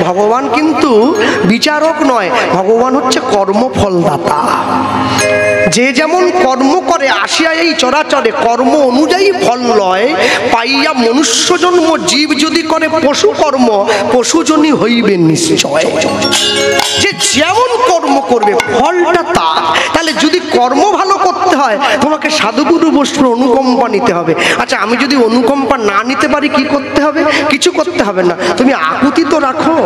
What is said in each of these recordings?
ভগবান কিন্তু বিচারক নয়, ভগবান হচ্ছে কর্মফলদাতা। যে যেমন কর্ম করে আসিয়া এই চরাচরে কর্ম অনুযায়ী ফল লয় পাইয়া। মনুষ্য জন্ম জীব যদি করে পশু কর্ম, পশুজনই হইবে নিশ্চয়। যে যেমন কর্ম করবে ফলটা তার। তাহলে যদি কর্ম ভালো করতে হয় তোমাকে সাধুগুরু বৈষ্ণব অনুকম্পা নিতে হবে। আচ্ছা, আমি যদি অনুকম্পা না নিতে পারি কি করতে হবে? কিছু করতে হবে না, তুমি আকুতি তো রাখো।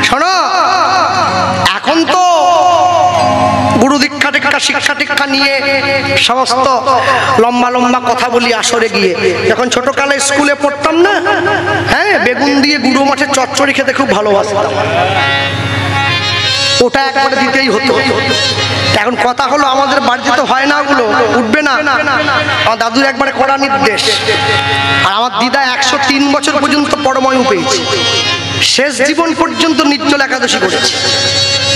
শোনো, এখন তো গুরু দীক্ষা টিক্ষা শিক্ষা টিক্ষা নিয়ে সমস্ত লম্বা লম্বা কথা বলি আসরে গিয়ে। যখন ছোটকালে স্কুলে পড়তাম না, হ্যাঁ, বেগুন দিয়ে গুঁড়ো মাছের চচ্চড়ি খেতে খুব ভালোবাসতাম। ওটা একবারে দিতেই হতো। এখন কথা হলো আমাদের বাড়িতে তো হয় না, ওগুলো উঠবে না। আমার দাদুর একবারে কড়া নির্দেশ। আর আমার দিদা 103 বছর পর্যন্ত পরময়ু পেয়েছে, শেষ জীবন পর্যন্ত নির্জল একাদশী করেছে।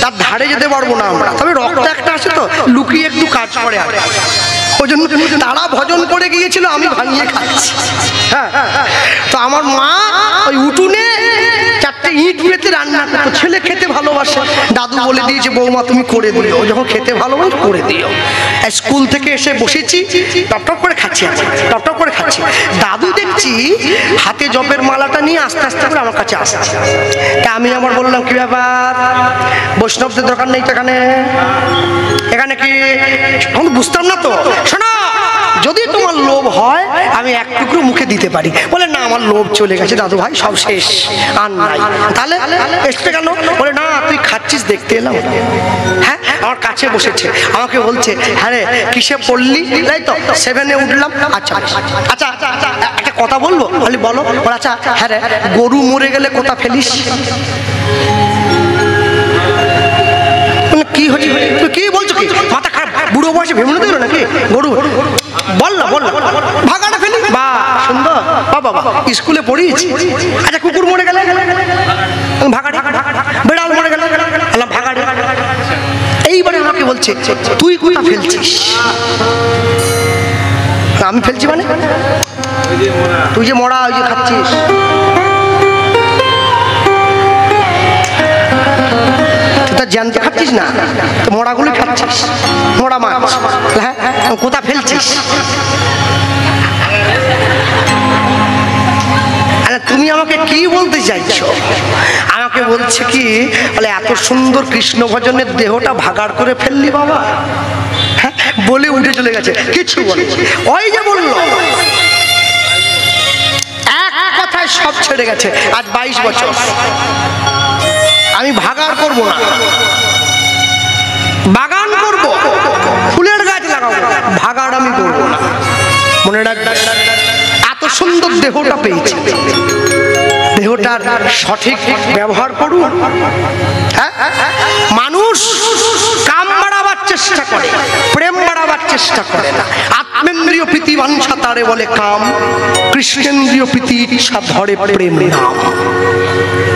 তার ধারে যেতে পারবো না আমরা, তবে রক্ত একটা আছে তো লুকিয়ে একটু কাজ করে। আর ওই জন্য তারা ভজন করে গিয়েছিল, আমি ভাঙিয়ে খাচ্ছি। হ্যাঁ, তো আমার মা ওই উঠুনে 4টে ইট পেতে রান্না করতো। ছেলে খেতে ভালোবাসে, দাদু বলে দিয়েছে বৌমা তুমি করে দিও, যখন খেতে ভালোবাসে করে দিও। স্কুল থেকে এসে বসেছি, টপ করে খাচ্ছি, টপ করে খাচ্ছি। দাদু দেখছি হাতে জপের মালাটা নিয়ে আস্তে আস্তে করে আমার কাছে আসছে। তা আমি আমার বললাম কি ব্যাপার, বৈষ্ণবদের দরকার নেই তো এখানে, এখানে কি? আমি বুঝতাম না তো। শোনো, যদি তোমার লোভ হয় আমি এক টুকরো মুখে দিতে পারি। বলে না, আমার লোভ চলে গেছে দাদু ভাই, সব শেষ, আর নাই। তাহলে এসে কেন? বলে না, তুই খাচ্ছিস দেখতে এলাম। হ্যাঁ, আমার কাছে বসেছে, আমাকে বলছে হ্যাঁ রে কিসে পড়লি? তাই তো 7-এ উঠলাম। আচ্ছা আচ্ছা, একটা কথা বলবো? বলি বলো। আচ্ছা হ্যাঁ রে, গরু মরে গেলে কোথা ফেলিস? কি হচ্ছে, কি বলছো? কি মাথা খারাপ? বুড়ো বয়সে ভেমনে দিল নাকি? গরু বল না, বল না, ভাগাটা ফেলি। বা সুন্দর, বাবা স্কুলে পড়িস। আচ্ছা, কুকুর মরে গেলে? ভাগাড়ি। বেড়াল মরে গেলে? ভাগাড়ি। এইবারে আমাকে বলছে তুই কোথা ফেলছিস? আমি ফেলছি মানে? তুই যে মরা ওই যে খাচ্ছিস। জানতে খাচ্ছিস না তো মরাগুলো খাচ্ছিস, মরা মাছ। হ্যাঁ, কোথা ফেলছিস? তুমি আমাকে কি বলতে চাইছো? আমাকে বলছে কি, বলে এত সুন্দর কৃষ্ণ ভজনের দেহটা ভাগাড় করে ফেললি বাবা। হ্যাঁ, বলে উঠে চলে গেছে, কিছু বলে। ওই যে বললো এক কথায় সব ছেড়ে গেছে। আজ 22 বছর আমি ভাগাড় করবো না, বাগান করব, ফুলের গাছ লাগাবো, ভাগাড় আমি করবো না। মনে রাখবে, এত সুন্দর দেহটা পেয়েছি, দেহটার সঠিক ব্যবহার করুন। হ্যাঁ, মানুষ কাম বাড়াবার চেষ্টা করে, প্রেম বাড়াবার চেষ্টা করে না। আত্মেন্দ্রিয় প্রীতি বাঞ্ছা তারে বলে কাম, কৃষ্ণেন্দ্রিয় প্রীতি ইচ্ছা ধরে প্রেম নাম।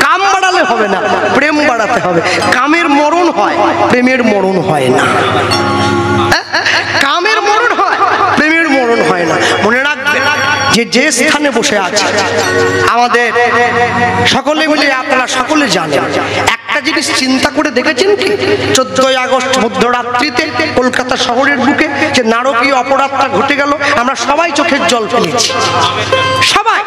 কাম বাড়ালে হবে না, প্রেম বাড়াতে হবে। কামের মরণ হয়, প্রেমের মরণ হয় না। কামের মরণ হয়, প্রেমের মরণ হয় না। মনে রাখবে, যে স্থানে বসে আছে আমাদের সকলে মিলে, আপনারা সকলে জানেন, একটা জিনিস চিন্তা করে দেখেছেন কি? 14ই আগস্ট মধ্যরাত্রিতে কলকাতা শহরের বুকে যে নারকীয় অপরাধটা ঘটে গেল, আমরা সবাই চোখের জল ফেলেছি, সবাই।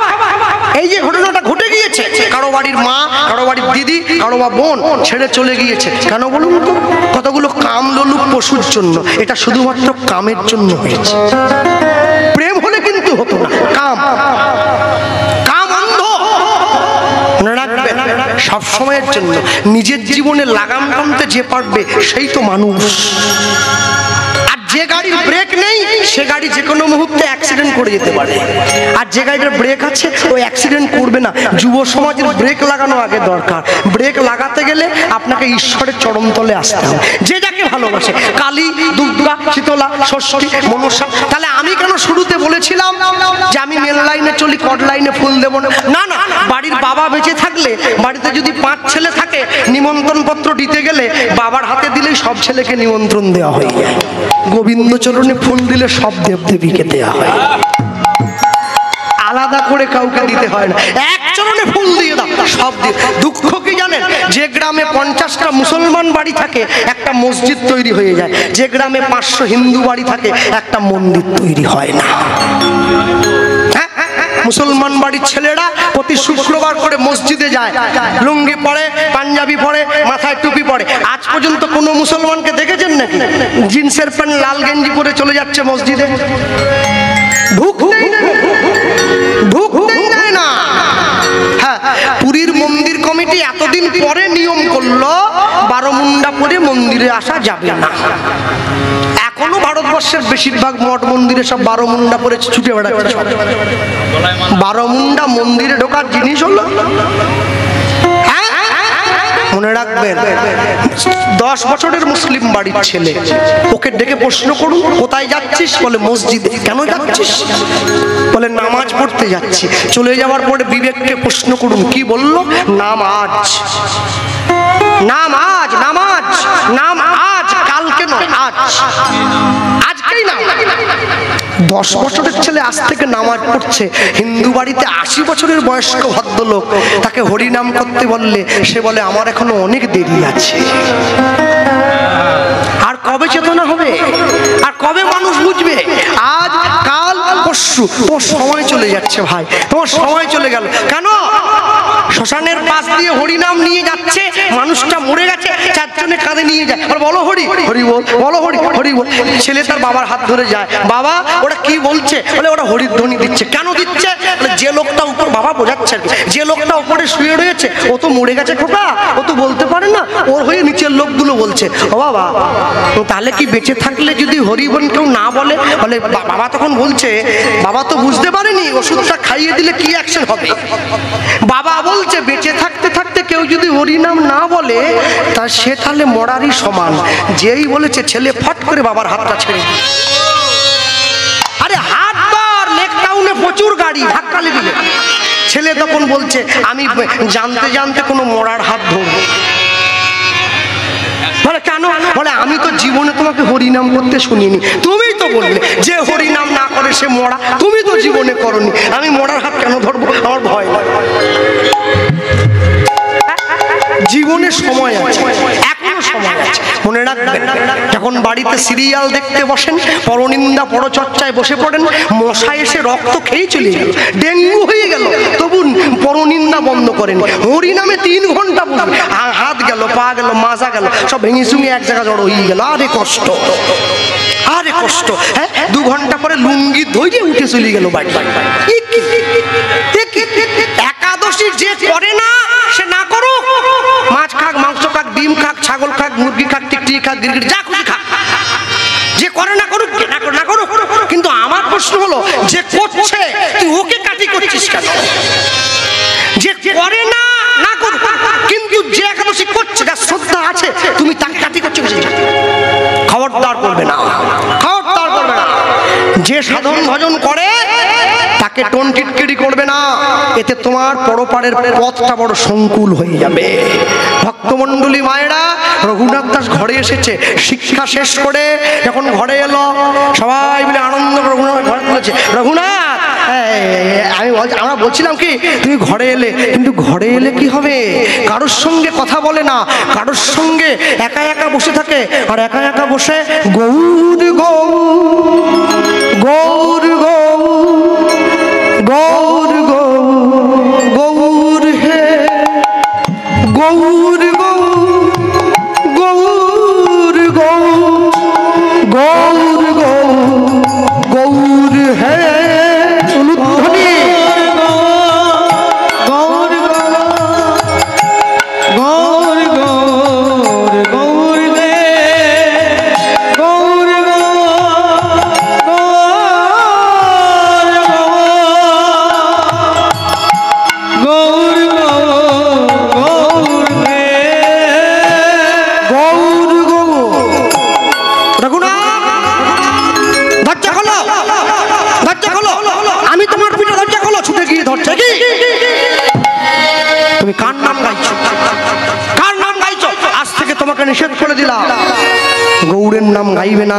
এই যে ঘটনাটা ঘটে গিয়েছে, কারো বাড়ির মা, কারো বাড়ির দিদি, কারো বা বোন ছেড়ে চলে গিয়েছে। কেন বলুন তো? কতগুলো কাম লোলুপ পশুর জন্য। এটা শুধুমাত্র কামের জন্য হয়েছে, প্রেম হলে কিন্তু হতো না। কাম অন্ধ। মনে রাখবেন, সব সময়ের জন্য নিজের জীবনে লাগাম টানতে যে পারবে সেই তো মানুষ। আর যে গাড়ির ব্রেক নেই সে গাড়ি যে কোনো মুহূর্তে অ্যাক্সিডেন্ট করে যেতে পারে। আর যে গাড়ির ব্রেক আছে ও অ্যাক্সিডেন্ট করবে না। যুব সমাজের ব্রেক লাগানো আগে দরকার। ব্রেক লাগাতে গেলে আপনাকে ঈশ্বরের চরণতলে আসতে হবে। যে যাকে ভালোবাসে, কালী, দুর্গা, শীতলা, ষষ্ঠী, মনসা। তাহলে আমি কেন শুরুতে বলেছিলাম যে আমি মেন লাইনে চলি, কড লাইনে ফুল দেবো না? না না, বাড়ির বাবা বেঁচে থাকলে, বাড়িতে যদি 5 ছেলে থাকে, নিমন্ত্রণ পত্র দিতে গেলে বাবার হাতে দিলেই সব ছেলেকে নিমন্ত্রণ দেওয়া হয়ে যায়। গোবিন্দ চরণে ফুল দিলে সব দেবদেবীকে দেওয়া হয়, আলাদা করে কাউকে দিতে হয় না। এক চরণে ফুল দিয়ে দাও, সব দিন। দুঃখ কি জানেন, যে গ্রামে 50টা মুসলমান বাড়ি থাকে একটা মসজিদ তৈরি হয়ে যায়, যে গ্রামে 500 হিন্দু বাড়ি থাকে একটা মন্দির তৈরি হয় না। মুসলমান বাড়ির ছেলেরা প্রতি শুক্রবার করে মসজিদে যায়, লুঙ্গি পরে, পাঞ্জাবি পরে, মাথায় টুপি পরে। আজ পর্যন্ত কোনো মুসলমানকে দেখেছেন নাকি জিন্সের প্যান্ট লাল গেঞ্জি পরে চলে যাচ্ছে মসজিদে? ঢুকতেই দেয় না। হ্যাঁ, পুরীর মন্দির কমিটি এতদিন পরে নিয়ম করলো বারোমুন্ডা পরে মন্দিরে আসা যাবে না। এখনো ভারতবর্ষের বেশিরভাগ মঠ মন্দিরে সব বারোমুন্ডা পরে ছুটে বেড়াচ্ছে। বারোমুন্ডা মন্দিরে ঢোকার জিনিস হলো, মনে রাখবেন, 10 বছরের মুসলিম বাড়ির ছেলে, ওকে ডেকে প্রশ্ন করুন কোথায় যাচ্ছিস, বলে মসজিদে। কেন যাচ্ছিস? বলে নামাজ পড়তে যাচ্ছি। চলে যাওয়ার পরে বিবেককে প্রশ্ন করুন কি বললো, নামাজ। নামাজ নামাজ নামাজ, কালকে নয়, আজ, আজকেই না। 10 বছরের ছেলে আজ থেকে নামাজ পড়ছে। হিন্দু বাড়িতে 80 বছরের বয়স্ক ভদ্রলোক, তাকে হরিনাম করতে বললে সে বলে আমার এখনো অনেক দেরি আছে। আর কবে চেতনা হবে? আর কবে মানুষ বুঝবে? আজ কাল পরশু তোর সময় চলে যাচ্ছে ভাই, তোমার সময় চলে গেল। কেন? শ্মশানের পাশ দিয়ে হরিনাম নিয়ে যাচ্ছে, মানুষটা মরে গেছে, 4 জনে কাঁধে নিয়ে যায়, বলো হরি হরি বল, বলো হরি হরি বল। ছেলে তার বাবার হাত ধরে যায়, বাবা ওরা কি বলছে? বলে ওরা হরিধ্বনি দিচ্ছে। কেন দিচ্ছে? যে লোকটা উপর, বাবা বোঝাচ্ছে আর কি, যে লোকটা উপরে শুয়ে রয়েছে ও তো মরে গেছে খোকা, ও তো বলতে পারে না, ওর হয়ে নিচের লোকগুলো বলছে। ও বাবা, তাহলে কি বেঁচে থাকলে যদি হরিবন কেউ না বলে? বলে বাবা তখন বলছে, বাবা তো বুঝতে পারেনি ওষুধটা খাইয়ে দিলে কি অ্যাকশন হবে। বাবা বলছে বেঁচে থাকতে থাকতে কেউ যদি হরিনাম না বলে তা সে তাহলে মরারই সমান। যেই বলেছে ছেলে ফট করে বাবার হাতটা ছেড়ে দিল। আরে হাত ধর, লেক টাউনে প্রচুর গাড়ি, ধাক্কা লেগে। ছেলে তখন বলছে আমি জানতে জানতে কোনো মরার হাত ধরবো। বলে কেন? বলে আমি তো জীবনে তোমাকে হরিনাম করতে শুনিনি, তুমি তো বললে যে হরিনাম না করে সে মরা, তুমি তো জীবনে করনি, আমি মরার হাত কেন ধরবো? আমার ভয় লাগে। জীবনে সময় আছে, এখনো সময় আছে, মনে রাখবেন। যখন বাড়িতে সিরিয়াল দেখতে বসেন, পরনিন্দা পরচর্চায় বসে পড়েন, মশা এসে রক্ত খেয়ে চলে গেল, ডেঙ্গু হয়ে গেল, তবু পরনিন্দা বন্ধ করেন। হরিনামে 3 ঘন্টা বসে, হাত গেল, পা গেল, মাজা গেল, সব ভেঙে চুঙে এক জায়গা জড়ো হয়ে গেল। আরে কষ্ট, আরে কষ্ট। হ্যাঁ, 2 ঘন্টা পরে লুঙ্গি ধরে উঠে চলে গেল বাড়ি। একাদশী যে করে না সে না করুক, মাছ খাক, মাংস খাক, ডিম খাক, ছাগল খাক, মুরগি খাক, টিকটিকি খাক, গিরগিটি যা খুশি খাক, যে করে না করুক, না করুক। কিন্তু আমার প্রশ্ন হলো, যে করছে তুই ওকে কাটি করছিস কেন? যে করে না না করুক, কিন্তু যে একাদশী করছে, যার শ্রদ্ধা আছে, তুমি তাকে কাটি করছিস, খবরদার করবে না, খবরদার করবে না। যে সাধন ভজন করে তাকে টোন টিটকিরি করবে না, এতে তোমার পরপারের পথটা বড় সংকুল হয়ে যাবে। ভক্তমণ্ডলী মায়েরা, রঘুনাথ দাস ঘরে এসেছে, শিক্ষা শেষ করে যখন ঘরে এলো, সবাই মিলে আনন্দ রঘুনাথ ঘরে তুলেছে। রঘুনাথ, আমরা বলছিলাম কি তুমি ঘরে এলে, কিন্তু ঘরে এলে কি হবে? কারোর সঙ্গে কথা বলে না, কারোর সঙ্গে একা একা বসে থাকে, আর একা একা বসে গৌর গৌর গৌর গৌর গৌর গৌর হে গৌর গৌর গৌর গৌর গৌর হে অনুধ্বনি গৌর গৌর গৌর গৌর হে গৌর তুমি কার নাম গাইছো? কার নাম গাইছো? আজ থেকে তোমাকে নিষেধ করে দিলাম। গৌর গৌরের নাম গাইবে না।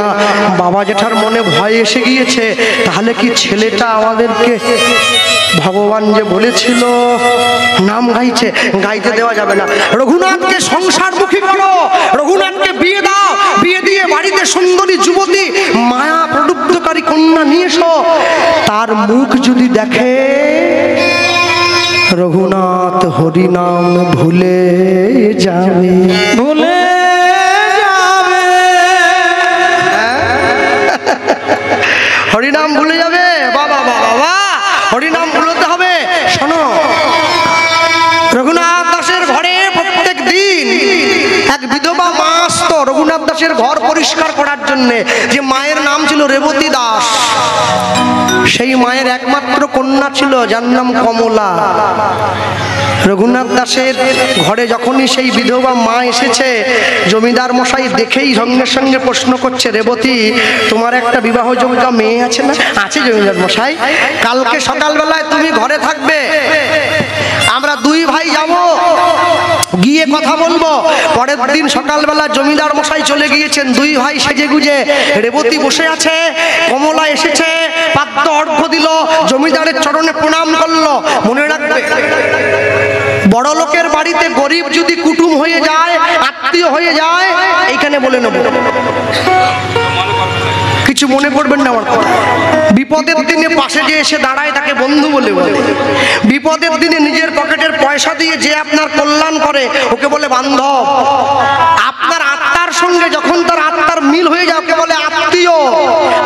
বাবা জেঠার মনে ভয় এসে গিয়েছে, তাহলে কি ছেলেটা আমাদেরকে ভগবান যে বলেছিল নাম গাইছে, গাইতে দেওয়া যাবে না। রঘুনাথকে সংসারমুখী করো, রঘুনাথকে বিয়ে দাও, বিয়ে দিয়ে বাড়িতে সুন্দরী যুবতী মায়া প্রলুব্ধকারী কন্যা নিয়ে এসো। তার মুখ যদি দেখে রঘুনাথ হরিনাম ভুলে যাবে, ভুলে যাবে, হরিনাম ভুলে যাবে। বাবা বাবা, হরিনাম ভুলতে হবে। শোনো, রঘুনাথ দাসের ঘরে প্রত্যেক দিন এক বিধবা মা আসতো রঘুনাথ দাসের ঘর পরিষ্কার করার জন্য, যে মায়ের নাম ছিল রেবতী দাস। সেই মায়ের একমাত্র কন্যা ছিল, যার নাম কমলা। রঘুনাথ দাসের ঘরে যখনই সেই বিধবা মা এসেছে, জমিদার মশাই দেখেই সঙ্গে সঙ্গে প্রশ্ন করছে, রেবতী, তোমার একটা বিবাহযোগ্য মেয়ে আছে না? আছে জমিদার মশাই। কালকে সকালবেলায় তুমি ঘরে থাকবে, আমরা দুই ভাই যাব, গিয়ে কথা বলবো। পরের দিন সকালবেলা জমিদার মশাই চলে গিয়েছেন, দুই ভাই সেজে গুজে, রেবতী বসে আছে, কমলা এসেছে, পাত্র অর্ঘ্য দিল, জমিদারের চরণে প্রণাম করলো। মনে রাখবে, বড় লোকের বাড়িতে গরিব যদি কুটুম হয়ে যায়, আত্মীয় হয়ে যায়, এইখানে বলে নেব, কিছু মনে করবেন না আমার কথা। বিপদের দিনে পাশে যে এসে দাঁড়ায় তাকে বন্ধু বলে বলে। বিপদের দিনে নিজের পকেটের পয়সা দিয়ে যে আপনার কল্যাণ করে ওকে বলে বান্ধব। আপনার আত্মার সঙ্গে যখন তার আত্মার মিল হয়ে যায় ওকে বলে আত্মীয়।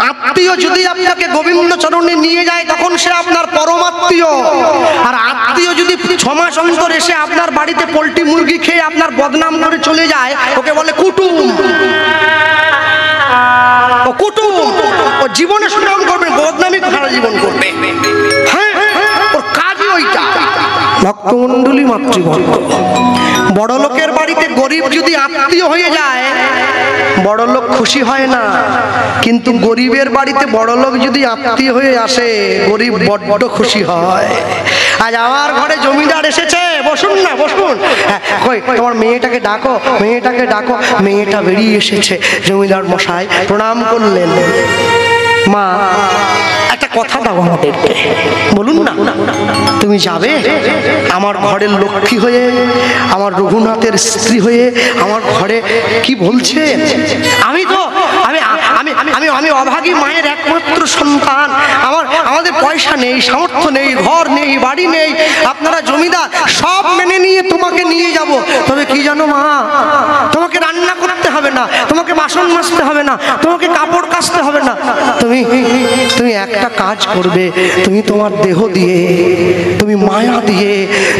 আত্মীয় যদি আপনাকে গোবিন্দ চরণে নিয়ে যায় তখন সে আপনার পরমাত্মীয়। আর আত্মীয় যদি 6 মাস অন্তর এসে আপনার বাড়িতে পোল্ট্রি মুরগি খেয়ে আপনার বদনাম করে চলে যায় ওকে বলে কুটুম। ও কুটুম, ও জীবনে সুনাম করবে, বদনামি সারা জীবন করবে। হ্যাঁ, ওর কাজই ওইটা। ভক্তমণ্ডলী মাতৃভক্ত। বড় লোকের বাড়িতে গরিব যদি আত্মীয় হয়ে যায় বড় লোক খুশি হয় না, কিন্তু গরিবের বাড়িতে বড় লোক যদি আত্মীয় হয়ে আসে গরিব বড্ড খুশি হয়। আজ আমার ঘরে জমিদার এসেছে, বসুন না বসুন। কই তোমার মেয়েটাকে ডাকো, মেয়েটাকে ডাকো। মেয়েটা বেরিয়ে এসেছে, জমিদার মশাই প্রণাম করলেন। মা, একটা কথা দাও আমাদেরকে, বলুন না, তুমি যাবে আমার ঘরের লক্ষ্মী হয়ে, আমার রঘুনাথের স্ত্রী হয়ে আমার ঘরে? কি বলছে? আমি তো আমি আমি আমি আমি অভাগী মায়ের একমাত্র সন্তান। আমাদের পয়সা নেই, সামর্থ্য নেই, ঘর নেই, বাড়ি নেই। আপনারা জমিদার, সব মেনে নিয়ে তোমাকে নিয়ে যাব। তবে কি জানো মা, তোমাকে রান্না করতে হবে না, তোমাকে বাসন মাজতে হবে না, তোমাকে কাপড় কাচতে হবে না। তুমি একটা কাজ করবে, তুমি তোমার দেহ দিয়ে, তুমি মায়া দিয়ে,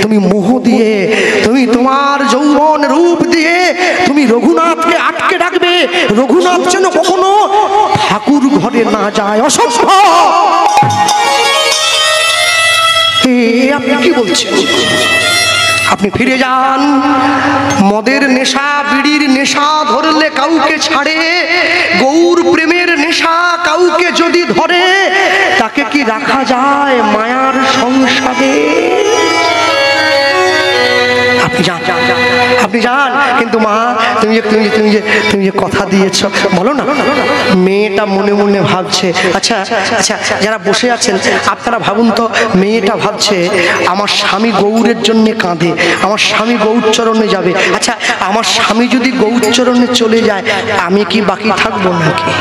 তুমি মোহ দিয়ে, তুমি তোমার যৌবন রূপ দিয়ে তুমি রঘুনাথকে আটকে রাখবে। রঘুনাথ যেন কখনো ঠাকুর ঘরে না যায়। অসম্ভব। আপনি কি বলছেন? আপনি ফিরে যান। মদের নেশা, বিড়ির নেশা ধরলে কাউকে ছাড়ে, গৌর প্রেমের নেশা কাউকে যদি ধরে তাকে কি রাখা যায় মায়ার সংসারে? আপনি যান, আপনি যান। কিন্তু মা, তুমি যে কথা দিয়েছ, বলো না। মেয়েটা মনে মনে ভাবছে, আচ্ছা আচ্ছা, যারা বসে আছেন আপনারা ভাবুন তো, মেয়েটা ভাবছে আমার স্বামী গৌরের জন্য কাঁদে, আমার স্বামী গৌরচরণে যাবে। আচ্ছা, আমার স্বামী যদি গৌরচরণে চলে যায় আমি কি বাকি থাকবো নাকি?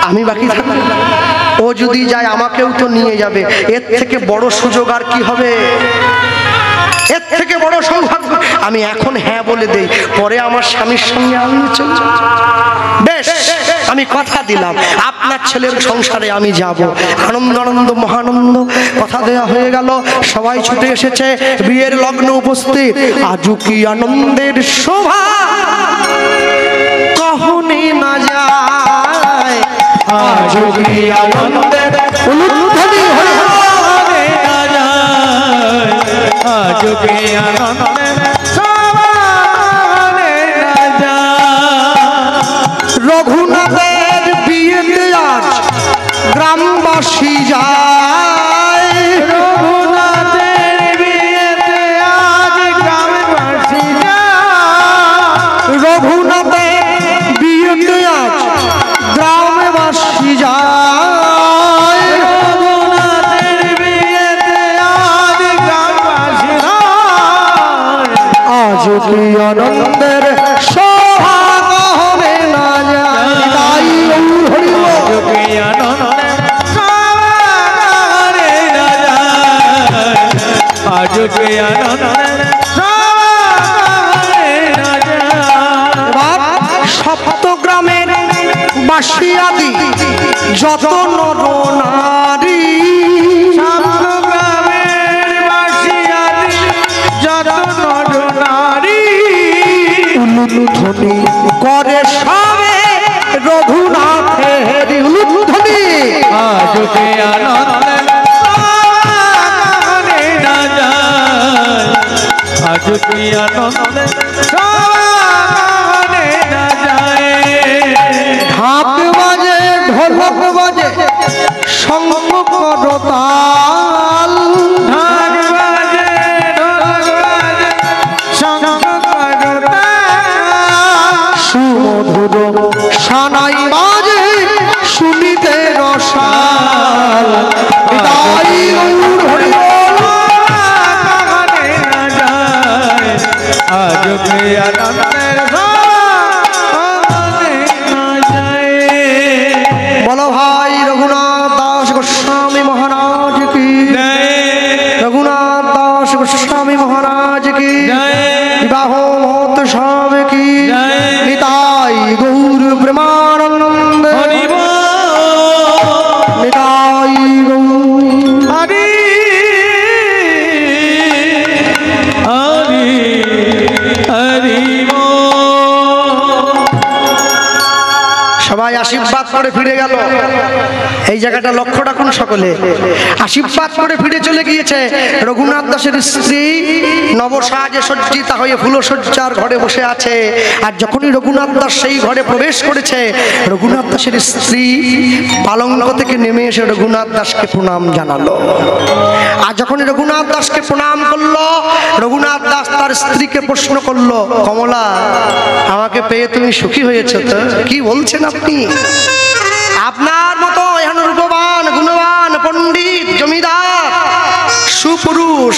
আমি বাকি থাকবো? ও যদি যায় আমাকেও তো নিয়ে যাবে। এর থেকে বড় সুযোগ আর কি হবে? এর থেকে বড় সৌভাগ্য। আমি এখন হ্যাঁ বলে দেই, পরে আমার স্বামীর সঙ্গে আমি চলে যাব। বেশ, আমি কথা দিলাম আপনার ছেলের সংসারে আমি যাব। আনন্দ আনন্দ মহানন্দ কথা দেওয়া হয়ে গেল। সবাই ছুটে এসেছে, বিয়ের লগ্ন উপস্থিত। আজু কি আনন্দের শোভা কখনই না যায়, আজু কি আনন্দের উলুধ্বনি হয়ে আজু কি আনন্দের রঘুনাথের বিয়েতে আজ গ্রামবাসী যায়। রঘুনাথের বিয়েতে আজ গ্রামবাসী যায়। রঘুনাথের কি আনন্দের সোহাগ হবে না যায় হরি আজ কি আনন্দের সোহাগ হবে না যায়, আজ কি আনন্দের সোহাগ হবে না যায়। সপ্তগ্রামের বাসী আদি যত নর নারী, সপ্তগ্রামের বাসী আদি যত নর নারী, উলুধ্বনি করে সবে রঘুনাথের উলুধ্বনি। আজ কি আনন্দের সোহাগ হবে না যায়, আজ কি আনন্দের সোহাগ হবে না যায়। ঢাক বাজে ঢোলক বাজে শঙ্খ করতাল, ঢাক বাজে ঢোলক বাজে শঙ্খ করতাল, সুমধুর সানাই বাজে শুনিতে রসাল। হৃদয় গৌর হরি বল। হবে না যায়, আজ কি আনন্দের সোহাগ হবে না যায়। বলো ভাই রঘুনাথ দাস গোস্বামী মহারাজ কি, জয় রঘুনাথ দাস গোস্বামী মহারাজ কি, জয় বিবাহ মহোৎসব কি, জয়। নিতাই গৌর প্রেমানন্দ, হরি বল। নিতাই গৌর। হরি হরি হরি সবাই আশীর্বাদ করে ফিরে গেল। এই জায়গাটা লক্ষ্য রাখুন সকলে, আশীর্বাদ করে ফিরে চলে গিয়েছে। রঘুনাথ দাসের স্ত্রী নবসাজে সজ্জিতা হয়ে ফুলসজ্জার ঘরে বসে আছে। আর যখনই রঘুনাথ দাস সেই ঘরে প্রবেশ করেছে, রঘুনাথ দাসের স্ত্রী পালঙ্ক থেকে নেমে এসে রঘুনাথ দাসকে প্রণাম জানালো। আর যখনই রঘুনাথ দাসকে প্রণাম করলো, রঘুনাথ দাস তার স্ত্রীকে প্রশ্ন করলো, কমলা আমাকে পেয়ে তুমি সুখী হয়েছো তো? কি বলছেন আপনি? আপনার মতো এখন রূপবান গুণবান পণ্ডিত জমিদার সুপুরুষ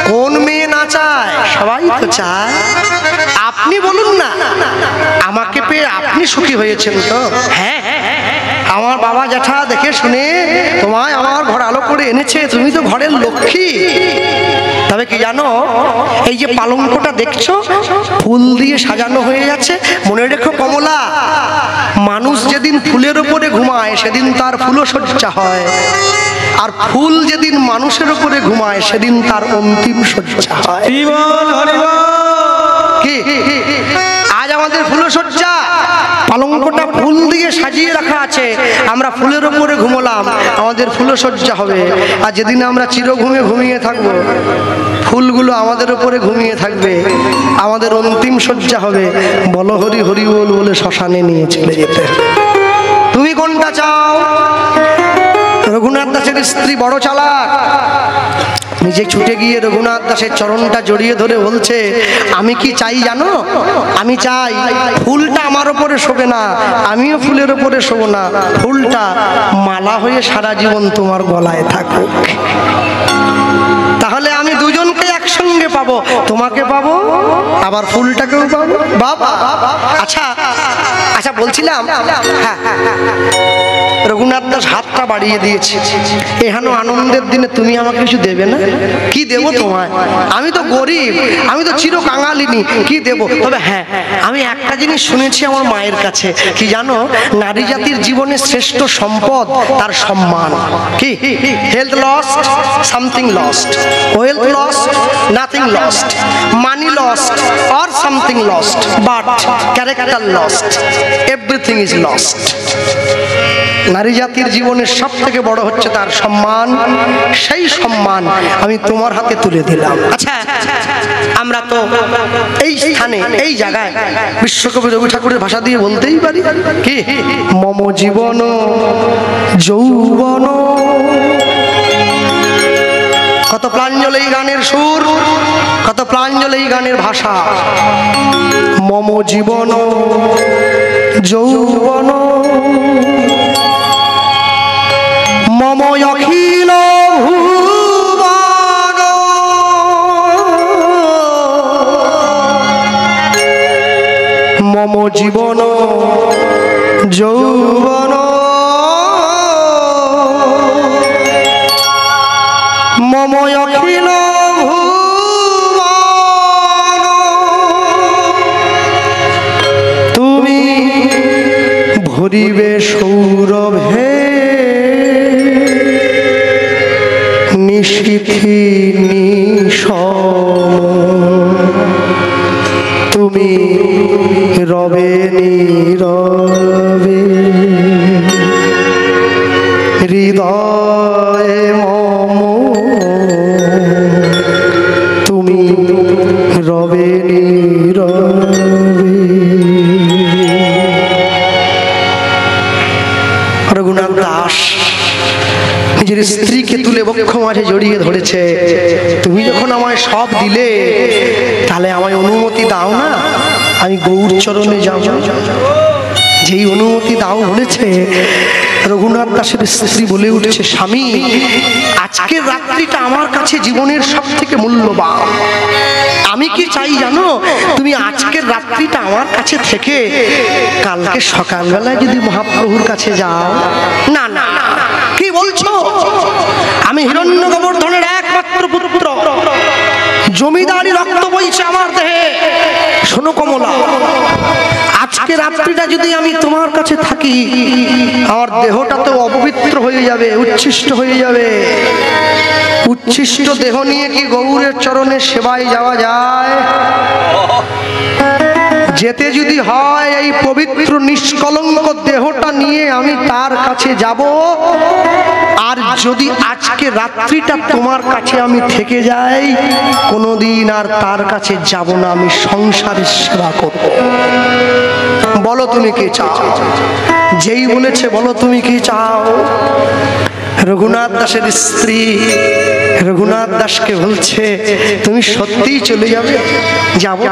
কোন মেয়ে না চায়? সবাই তো চায়। আপনি বলুন না, আমাকে পেয়ে আপনি সুখী হয়েছেন তো? হ্যাঁ, আমার বাবা জ্যাঠা দেখে শুনে তোমায় আমার ঘর আলো করে এনেছে, তুমি তো ঘরের লক্ষ্মী। তবে কি জানো, এই যে পালঙ্কটা দেখছো ফুল দিয়ে সাজানো হয়ে যাচ্ছে, মনে রেখো কমলা, মানুষ যেদিন ফুলের উপরে ঘুমায় সেদিন তার ফুলসজ্জা হয়, আর ফুল যেদিন মানুষের উপরে ঘুমায় সেদিন তার অন্তিম সজ্জা হয়। কি আজ আমাদের ফুলসজ্জা, পালঙ্কটা ফুল দিয়ে সাজিয়ে রাখা আছে, আমরা ফুলের উপরে ঘুমলাম, আমাদের ফুলসজ্জা হবে। আর যেদিন আমরা চিরঘুমে ঘুমিয়ে থাকবো, ফুলগুলো আমাদের উপরে ঘুমিয়ে থাকবে, আমাদের অন্তিম সজ্জা হবে। বলো হরি হরি বল বলে শ্মশানে নিয়ে চলে যেতে। তুমি কোনটা চাও? রঘুনাথ দাসের স্ত্রী বড় চালাক, নিজে ছুটে গিয়ে রঘুনাথ দাসের চরণটা জড়িয়ে ধরে বলছে, আমি কি চাই জানো? আমি চাই ফুলটা আমার উপরে শোবে না, আমিও ফুলের উপরে শোবো না, ফুলটা মালা হয়ে সারা জীবন তোমার গলায় থাকুক। তাহলে আমি দুজনকে একসঙ্গে পাবো, তোমাকে পাবো আবার ফুলটাকেও পাবো। বাবা আচ্ছা আচ্ছা বলছিলাম, হ্যাঁ রঘুনাথ দাস হাতটা বাড়িয়ে দিয়েছে, এখানে আনন্দের দিনে তুমি আমাকে কিছু দেবে না? কি দেবো তোমায়? আমি তো গরিব, আমি তো চির কাঙালিনী, কি দেবো? তবে হ্যাঁ, আমি একটা জিনিস শুনেছি আমার মায়ের কাছে, কি জানো, নারী জাতির জীবনে শ্রেষ্ঠ সম্পদ তার সম্মান। কি? Health lost, something lost, wealth lost, nothing lost, money lost or something lost, but character lost, everything is lost. নারী জাতির জীবনের সব থেকে বড় হচ্ছে তার সম্মান। সেই সম্মান আমি তোমার হাতে তুলে দিলাম। আচ্ছা, আমরা তো এই স্থানে এই জায়গায় বিশ্বকবি রবি ঠাকুরের ভাষা দিয়ে বলতেই পারি, কি মম জীবন যৌবন। কত প্রাঞ্জল এই গানের সুর, কত প্রাঞ্জল এই গানের ভাষা। মম জীবন যৌবন মম অখিল ভুবন ও জীবন যৌবন মম অখিল ভুবন তুমি ভরিবে সৌরভে নিশীথি নিশম তুমি রবে নীরবে হৃদয়ে মম তুমি রবে নীরবে। রঘুনাথ দাস নিজের স্ত্রীকে তুলে বক্ষ মাঝে জড়িয়ে ধরেছে। তুমি যখন আমায় সব দিলে, তাহলে আমায় অনুমতি দাও না, আমি গৌর চরণে যাব। যেই অনুমতি দাও বলেছে, রঘুনাথ দাসের স্ত্রী বলে উঠছে, স্বামী আজকের রাত্রিটা আমার কাছে জীবনের সব থেকে মূল্যবান। আমি কি চাই জানো? তুমি আজকের রাত্রিটা আমার কাছে থেকে কালকে সকালবেলায় যদি মহাপ্রভুর কাছে যাও। না না, কি বলছো? আমি হিরণ্য গোবর্ধনের একমাত্র পুত্র, জমিদারি রক্ত বইছে আমার দেহে। শোনো কমলা, আজকে রাত্রিটা যদি আমি তোমার কাছে থাকি, আমার দেহটা তো অপবিত্র হয়ে যাবে, উচ্ছিষ্ট হয়ে যাবে। উচ্ছিষ্ট দেহ নিয়ে কি গৌরের চরণে সেবায় যাওয়া যায়? যেতে যদি হয়, এই পবিত্র নিষ্কলঙ্ক দেহটা নিয়ে আমি তার কাছে যাব। আর যদি আজকে রাত্রিটা তোমার কাছে আমি থেকে যাই, কোনোদিন আর তার কাছে যাব না, আমি সংসারের সেবা করব। বলো তুমি কি চাও? যেই বলেছে বলো তুমি কি চাও। রঘুনাথ দাসের স্ত্রী রঘুনাথ দাসকে বলছে, তুমি সত্যিই চলে যাবে? যাবো,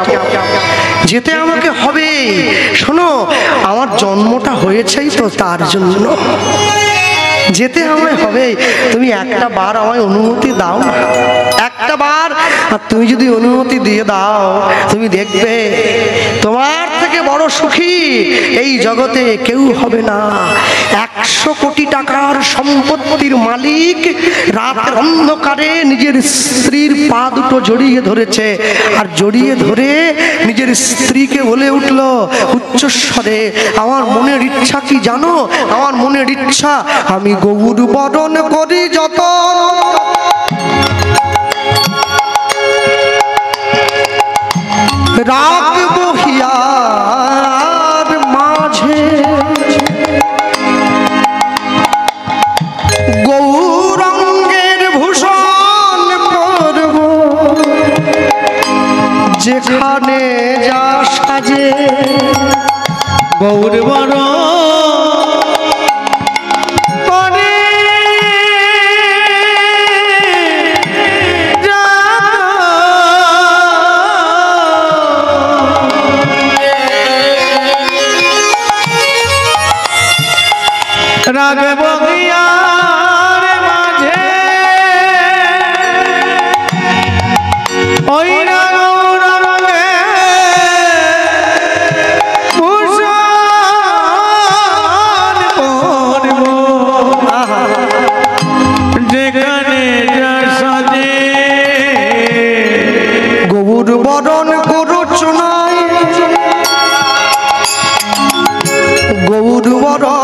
যেতে আমাকে হবে। শোনো, আমার জন্মটা হয়েছেই তো তার জন্য, যেতে আমায় হবে। তুমি একটা বার আমায় অনুমতি দাও না, একটা বার। আর তুমি যদি অনুমতি দিয়ে দাও, তুমি দেখবে তোমার থেকে বড় সুখী এই জগতে কেউ হবে না। 100 কোটি টাকার সম্পত্তির মালিক রাতের অন্ধকারে নিজের স্ত্রীর পা দুটো জড়িয়ে ধরেছে, আর জড়িয়ে ধরে নিজের স্ত্রীকে বলে উঠল উচ্চস্বরে, আমার মনের ইচ্ছা কি জানো? আমার মনের ইচ্ছা, আমি গৌর বরণ করি যতন, রাখবো হিয়ার মাঝে, গৌরাঙ্গের ভূষণ পরব, যেখানে যা সাজে গৌর বরণ রাগব হিয়ার মাঝে, ওই গৌরাঙ্গে ভূষণ পরব, যেখানে যা সাজে গৌর বরণ করো চুনাই, গৌর বরণ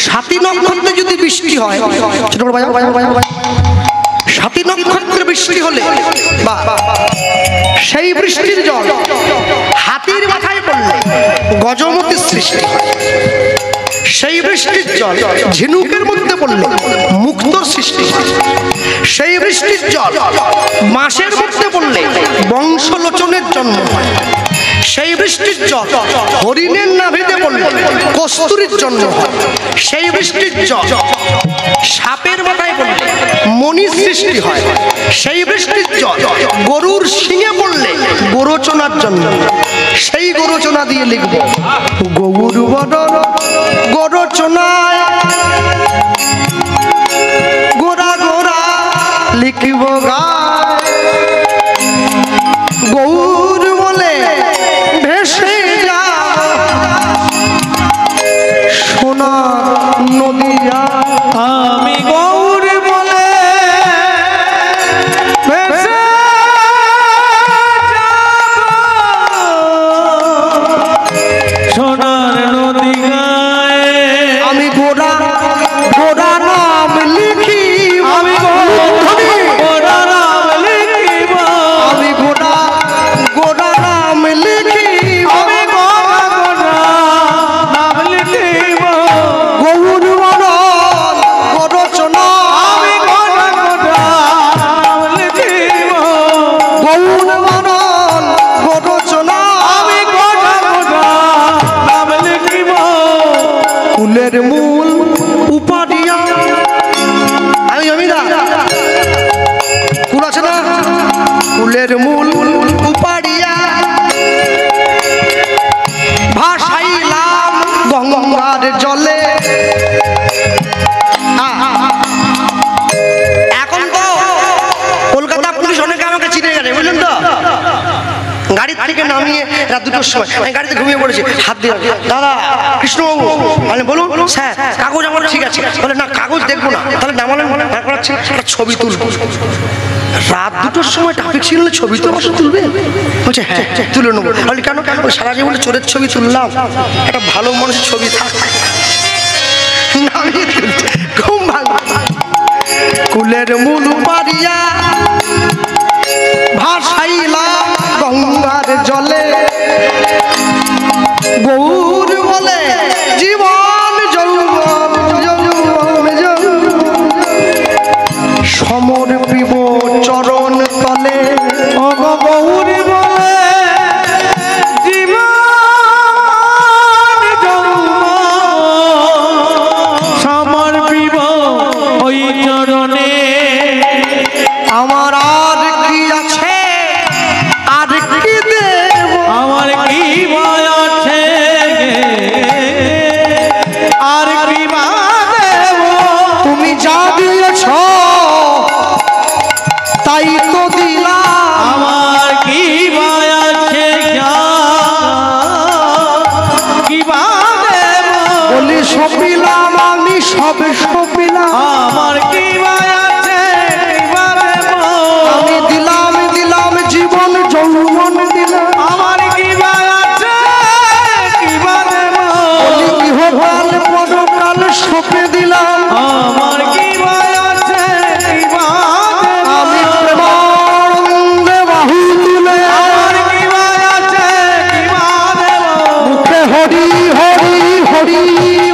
সাতী নক্ষত্রে যদি বৃষ্টি হয়, সাতী নক্ষত্রে বৃষ্টি হলে সেই বৃষ্টির জল হাতির মাথায় পড়লে গজমতির সৃষ্টি হয়। সেই বৃষ্টির জল ঝিনুকের মধ্যে পড়লে মুক্তর সৃষ্টি হয়। সেই বৃষ্টির জল মাসের মধ্যে পড়লে বংশলোচনের জন্ম হয়। সেই বৃষ্টির জল হরিণের নাভিতে পড়লে কস্তুরীর জন্য হয়। সেই বৃষ্টির জল সাপের মাথায় পড়লে মণির সৃষ্টি হয়। সেই বৃষ্টির জল গরুর শিঙে পড়লে গোরচনার জন্য। সেই গোরচনা দিয়ে লিখব গৌর বদন গোরচনায় গোরা গোরা লিখিব গায়। গৌর বলে ভেসে যা সোনার নদিয়া। আমি গৌর বলে ভেসে যাব সোনার নদী গায়ে। আমি গোরা গোরা নাম লিখি আমি গোরা নাম লিখিব। আমি গোরা গোরা নাম লিখি আমি গোরা নাম লিখিব। গৌর বদন গোরচনা। আমি গোরা নাম লিখিব। গৌর বদন গোরচনা। আমি গোরা নাম লিখিব। কুলের মূল উপাডিয়া। আমি জমিদার, কুল আছে না? কুলের মূল উপাডিয়া ভাসাইলাম গঙ্গার জলে। এখন তো কলকাতা পুলিশ অনেকে আমাকে চিনে গেছে, বুঝলেন তো? গাড়ি থেকে নামিয়ে রাত 2টোর সময় আমি গাড়িতে ঘুমিয়ে পড়েছি, হাত দিয়ে দাদা কৃষ্ণবাবু, মানে বলুন স্যার কাগজ আমার ঠিক আছে। বলে না কাগজ দেখবো না। তাহলে নামালেন না করাচ্ছি একটা ছবি তুলবো। রাত 2টোর সময় ট্রাফিক সিগন্যালে ছবি তো অবশ্য তুলবে। বলছে হ্যাঁ তুলে নেবো। বলি কেন? সারা জীবনে চোরের ছবি তুললাম, একটা ভালো মানুষের ছবি থাক। নামিয়ে তুলছে, ঘুম ভাঙ। কুলের মূল পারিয়া ভাসাইলাম গঙ্গার জলে। গৌর বলে জীবন যৌবন যৌবন সমর্পিব চরণ তলে। ও গৌর বলে জীবন সমর্পিব ওই চরণে। আমার আর কি আছে আর কি দেব? আমার কি ভয় আছে আর কি বা দেব? তুমি যা দিয়েছ তাই তো দিলাম। আমার কি ভয় আছে কি বা দেব? বলি সপিলাম আমি সব সপিলাম। আমার কি ভয় আছে কি বা দেব? আমি দিলাম দিলাম জীবন যৌবন দিলাম। আমার কি ভয় আছে কি বা দেব? বলি ইহকাল পরকাল সপে দিলাম। আমার কি ভয় আছে কি বা দেব? আমি প্রেমানন্দে বাহু তুলে আমার কি ভয় আছে কি বা দেব? মুখে হরি হরি হরি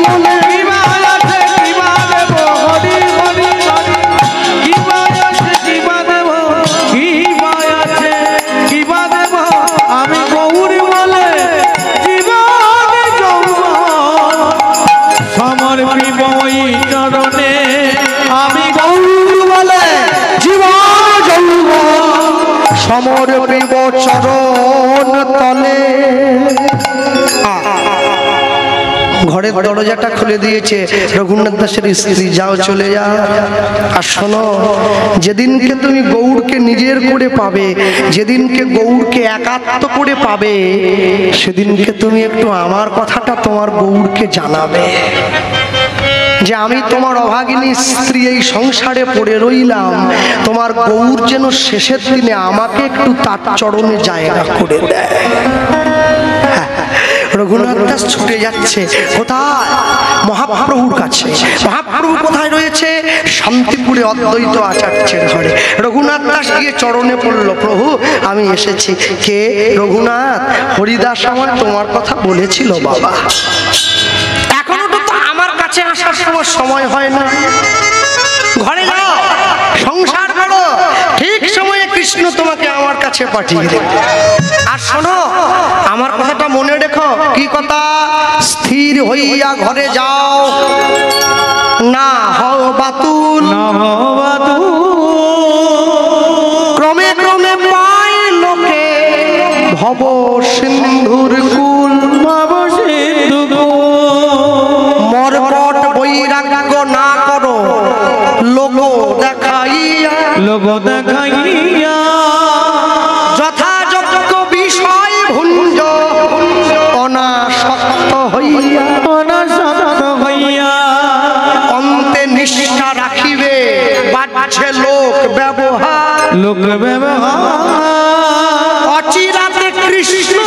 বলে কি ভয় আছে কি বা দেব? হরি হরি হরি। কি ভয় আছে কি বা দেব? কি ভয় আছে কি বা দেব? আমি গৌর বলে জীবন যৌবন সমর্পিব ওই চরণে। আমি গৌর বলে জীবন যৌবন সমর্পিব চরণ তলে। ঘরের দরজাটা খুলে দিয়েছে রঘুনাথ দাসের স্ত্রী, যাও চলে যাও। আর শোনো, যেদিনকে তুমি গৌরকে নিজের করে পাবে, যেদিনকে গৌরকে একাত্ম করে পাবে, সেদিনকে তুমি একটু আমার কথাটা তোমার গৌরকে জানাবে যে আমি তোমার অভাগিনী স্ত্রী এই সংসারে পড়ে রইলাম, তোমার গৌর যেন শেষের দিনে আমাকে একটু তার চরণে জায়গা করে দেয়। রঘুনাথ দাস ছুটে যাচ্ছে কোথায়? মহাপ্রভুর কাছে। মহাপ্রভু কোথায় রয়েছে? শান্তিপুরে অদ্বৈত আচার্যের ঘরে। রঘুনাথ দাস গিয়ে চরণে পড়ল, প্রভু আমি এসেছি। কে? রঘুনাথ। হরিদাস আমার তোমার কথা বলেছিল বাবা, এখনো তো আমার কাছে আসার সময় হয় না। ঘরে যাও, সংসার করো, ঠিক সময়ে কৃষ্ণ তোমাকে আমার কাছে কাছে পাঠিয়ে দেব। আর শোনো, আমার কথাটা মনে রেখো। কি কথা? স্থির হইয়া ঘরে যাও, না হও বাতুল। ক্রমে ক্রমে পাই লোকে ভব সিন্ধুর কুল। মরকট বৈরাগ্য না করো লোক দেখাইয়া, যথাযোগ্য বিষয় ভুঞ্জ অনাসক্ত হইয়া। অন্তে নিষ্ঠা রাখিবে বাজছে লোক ব্যবহার। অচিরাতে কৃষ্ণ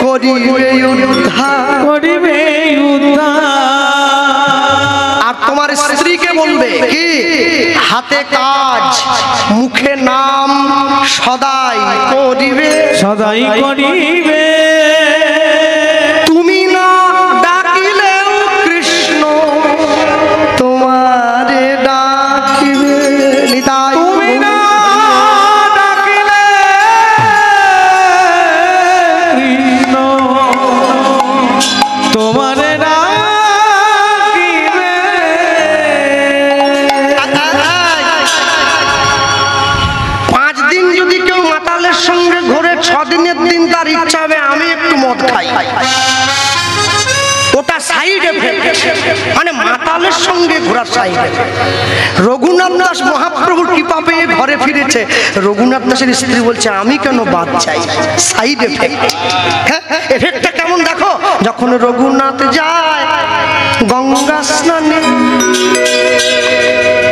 করিবে উদ্ধার। আর তোমার স্ত্রীকে বলবে কি? হাতে কাজ মুখে নাম সদাই করিবে, সদাই করিবে। তুমি না ডাকিলেও কৃষ্ণ তোমারে ডাকিবে। নিতাই তুমি না ডাকিলে কৃষ্ণ তোমারে ডাকিবে। 5 দিন যদি কেউ মাতালের সঙ্গে ঘুরে, 6 দিনের দিন তার ইচ্ছা হবে আমি একটু মদ খাই। ওটা সাইড এফেক্ট, মানে মাতালের সঙ্গে ঘোরার সাইড এফেক্ট। রঘুনাথ দাস মহাপ্রভুর কৃপা পেয়ে ঘরে ফিরেছে। রঘুনাথ দাসের স্ত্রী বলছে আমি কেন বাদ চাই? Side effect. হ্যাঁ, এফেক্টটা কেমন দেখো। যখন রঘুনাথ যায় গঙ্গা স্নানে,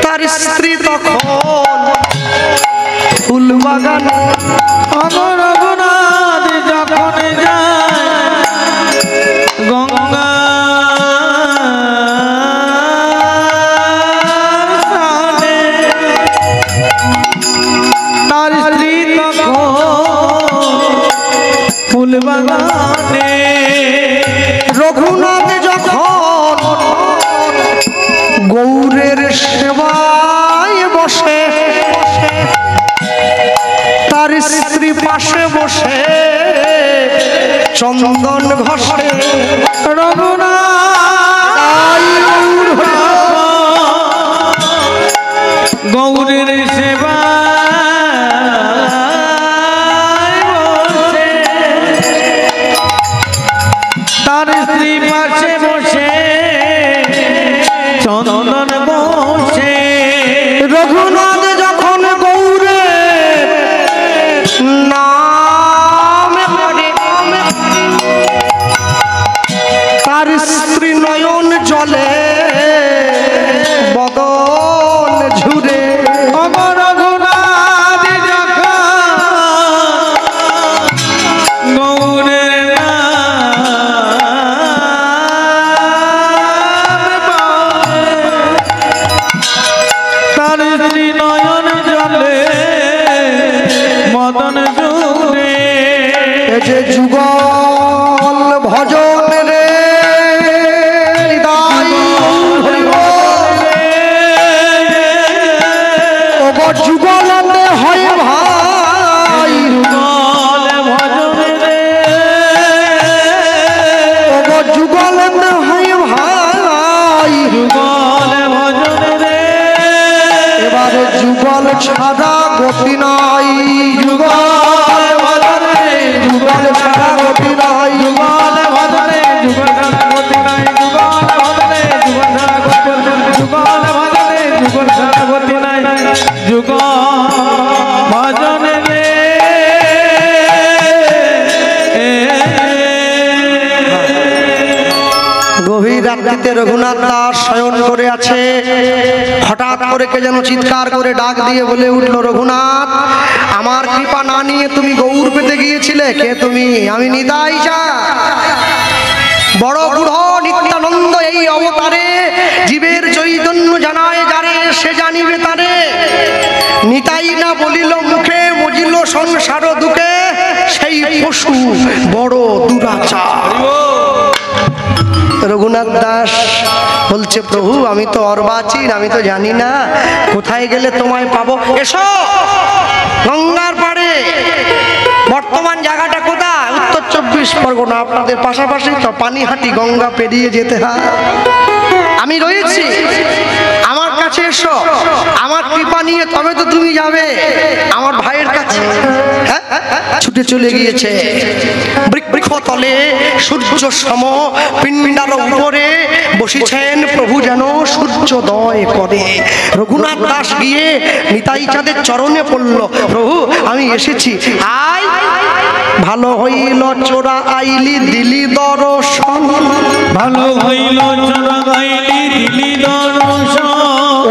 তার স্ত্রী তখন ফুল বাগানে। রঘুনাথ যখন যায় গঙ্গা স্নানে, তার স্ত্রী তখন ফুল বাগানে। রঘুনাথ যখন গৌরের সেবায় বসে, তার স্ত্রী পাশে বসে চন্দন ঘষে। গৌরের সেবা তার স্ত্রী পাশে বসে চন্দন বসে। রঘুনাথ যখন গৌরে নাম করে, তার স্ত্রী নয়ন জলে বদন ঝুরে। রঘুনাথ যখন গৌরের তার স্ত্রী নয়ন জলে মদন জুড়ে। এ যে যুগল ভজন রে, হৃদয় ওগো যুগলতে হয় ভাই, ভজন রে ওগো যুগলতে হয় ভাই। ভজন রে এবারে যুগল ছাড়া গতি নাই, যুগল ভজনে যুগল ছাড়া গতি নাই। ভজনে যুগল ছাড়া গতি নাই, যুগল ভজনে যুগল ছাড়া গতি নাই, যুগল ভজনে রে। গভীর রাত্রিতে রঘুনাথ দাস শয়ন করে আছে। হঠাৎ করে কে যেন চিৎকার করে ডাক দিয়ে বলে উঠল, রঘুনাথ, আমার কৃপা না নিয়ে তুমি গৌর পেতে গিয়েছিলে। কে তুমি? আমি নিতাই বড় বুড়ো নিত্যানন্দ এই অবতারে জীবের চৈতন্য জানায় যারে, সে জানিবে তারে। নিতাই না বলিল মুখে, মজিল সংসার দুঃখে, সেই পশু বড় দুরাচার। রঘুনাথ দাস বলছে, প্রভু আমি তো অর্বাচীন, আমি তো জানি না কোথায় গেলে তোমায় পাবো। এসো গঙ্গার পাড়ে। বর্তমান জায়গাটা কোথায়? উত্তর 24 পরগনা, আপনাদের পাশাপাশি তো, পানিহাটি, গঙ্গা পেরিয়ে যেতে হয়। আমি রয়েছি, আমার কাছে এসো, আমার কৃপা নিয়ে তবে তো তুমি যাবে আমার ভাইয়ের কাছে। ছুটে চলে গিয়েছে বৃক্ষ তলে, সূর্য সম পিণ্ডার উপরে বসেছেন প্রভু যেন সূর্যোদয় করে। রঘুনাথ দাস গিয়ে নিতাই চাঁদের চরণে পড়ল, প্রভু আমি এসেছি, আয়। ভালো হইল চোরা আইলি দিলি দর্শন, ভালো হইল চোরা আইলি দিলি দর্শন,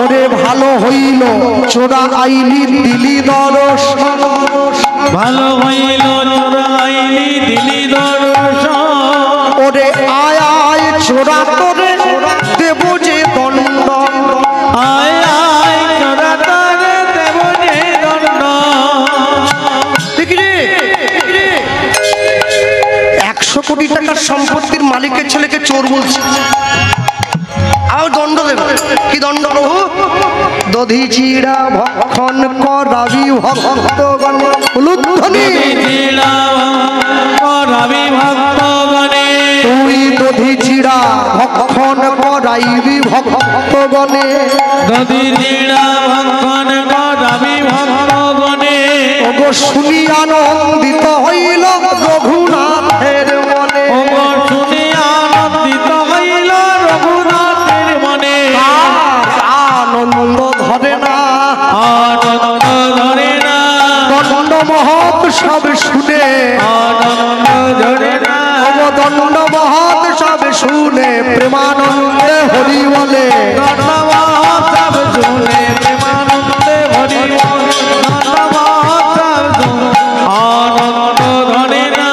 ওরে ভালো হইল চোরা আইলি দিলি দর্শন, ভালো হইল চোরা আইলি দিলি দর্শন, ওরে আয় আয় চোরা তোরে দেব যে দণ্ড, আয় আয় চোরা তোরে দেব যে দণ্ড। ঠিক রে, 100 কোটি টাকার সম্পত্তির মালিকের ছেলেকে চোর বলছে, আর দণ্ড দেবে। কি দণ্ড প্রভু? দধি চিড়া ভক্ষণ করাবি ভক্তগণ, উলুধ্বনি করাবি ভক্তগণে, তুই দধি চিড়া ভক্ষণ করাইবি ভক্তগণে, দধি চিড়া ভক্ষণ করাবি ভক্তগণে। ওগো শুনি আনন্দিত হইল রঘুনাথের মনে, ওগো শুনি আনন্দিত হইল রঘুনাথের মনে। আনন্দ ধরে না, আনন্দ ধরে না, দণ্ড মহৎ সব শুনে, আনন্দ ধরে না, দণ্ড মহৎ সব শুনে প্রেমানন্দে হরি বলে, সব শুনে প্রেমানন্দে হরি বলে, আনন্দ ধরে না,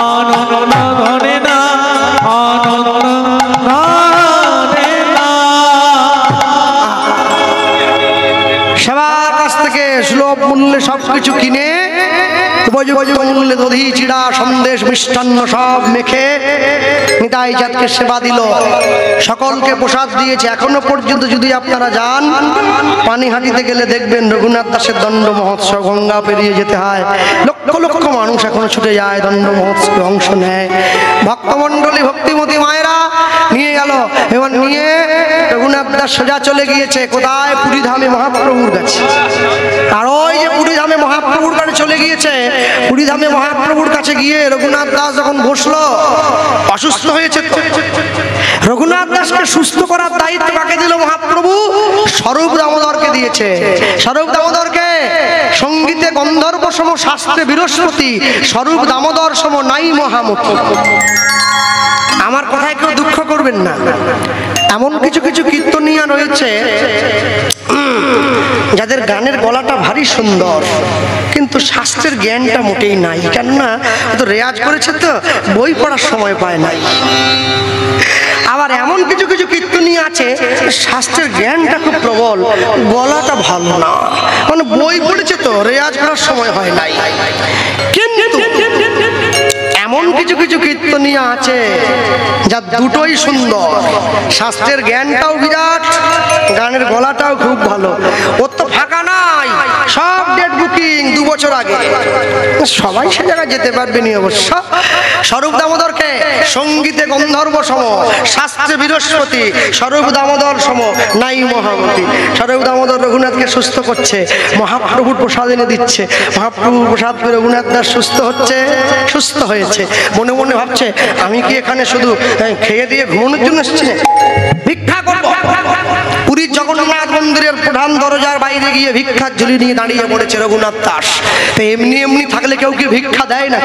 আনন্দ ধরে না, আনন্দ ধরে না। সবার কাছ থেকে সুলভ মূল্যে সবকিছু কিনে মূল্যে দধি চিড়া সন্দেশ মিষ্টান্ন সব মেখে নিতাই চাঁদকে সেবা দিল, সকলকে প্রসাদ দিয়েছে। এখনো পর্যন্ত যদি আপনারা যান পানিহাটিতে গেলে দেখবেন রঘুনাথ দাসের দণ্ড মহোৎসব, গঙ্গা পেরিয়ে যেতে হয়, লক্ষ লক্ষ মানুষ এখনো ছুটে যায়, দণ্ড মহোৎসবে অংশ নেয়। ভক্তমণ্ডলী ভক্তিমতী মায়েরা নিয়ে গেল, এবার নিয়ে রঘুনাথ দাস সোজা চলে গিয়েছে কোথায়? পুরীধামে মহাপ্রভুর কাছে। আর ওই যে পুরীধামে মহাপ্রভুর কাছে চলে গিয়েছে, পুরীধামে মহাপ্রভুর কাছে গিয়ে রঘুনাথ দাস যখন বসলো, অসুস্থ হয়েছে তো, রঘুনাথ দাসকে সুস্থ করার দায়িত্ব কাকে দিল মহাপ্রভু? স্বরূপ দামোদরকে দিয়েছে। স্বরূপ দামোদরকে সঙ্গীতে গন্ধর্ব সম, শাস্ত্রে বৃহস্পতি, স্বরূপ দামোদর সম নাই মহামতি। আমার কথায় কেউ দুঃখ করবেন না, এমন কিছু কিছু কীর্তনিয়া রয়েছে যাদের গানের গলাটা ভারী সুন্দর, কিন্তু শাস্ত্রের জ্ঞানটা মোটেই নাই। কেননা তো রেয়াজ করেছে তো, বই পড়ার সময় পায় নাই। আবার এমন কিছু কিছু কীর্তনী আছে শাস্ত্রের জ্ঞানটা খুব প্রবল, গলাটা ভালো না, মানে বই পড়েছে তো রেয়াজ করার সময় হয় নাই। কিন্তু এমন কিছু কিছু কীর্তনীয়া আছে যা দুটোই সুন্দর, শাস্ত্রের জ্ঞানটাও বিরাট, গানের গলাটাও খুব ভালো। ওর তো ফাঁকা নাই, সব ডেট বুকিং 2 বছর আগে, সবাই সে জায়গায় যেতে পারবে নি অবশ্য। স্বরূপ দামোদরকে সঙ্গীতে গন্ধর্ব সম, শাস্ত্রে বৃহস্পতি, স্বরূপ দামোদর সম নাই মহামতি। স্বরূপ দামোদর রঘুনাথকে সুস্থ করছে, মহাপ্রভুর প্রসাদ এনে দিচ্ছে, মহাপ্রভুর প্রসাদ পেয়ে রঘুনাথ দাস সুস্থ হচ্ছে, সুস্থ হয়েছে। মনে মনে ভাবছে আমি কি এখানে শুধু খেয়ে দিয়ে ঘুমানোর জন্য এসেছি, ভিক্ষা করবো। পুরীর জগন্নাথ মন্দিরের প্রধান দরজার বাইরে গিয়ে ভিক্ষার ঝুলি নিয়ে দাঁড়িয়ে পড়েছে রঘুনাথ দাস। তো এমনি এমনি থাকলে কেউ কি ভিক্ষা দেয় না?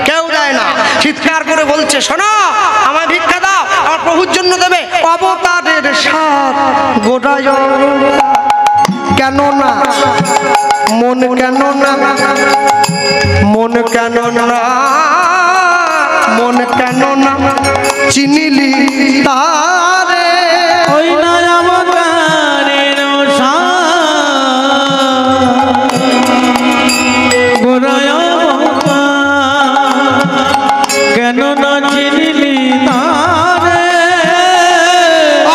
কেউ দেয় না। চিৎকার করে বলছে, শোনো আমায় ভিক্ষা দাও, আমার প্রভুর জন্য দেবে। অবতারের সাথ গোটায় কেন না, মন কেন না, মন কেন না, মন কেন না চিনিলি তারে, ওই নামকারের গোরায় কেন না চিনিলি তারে,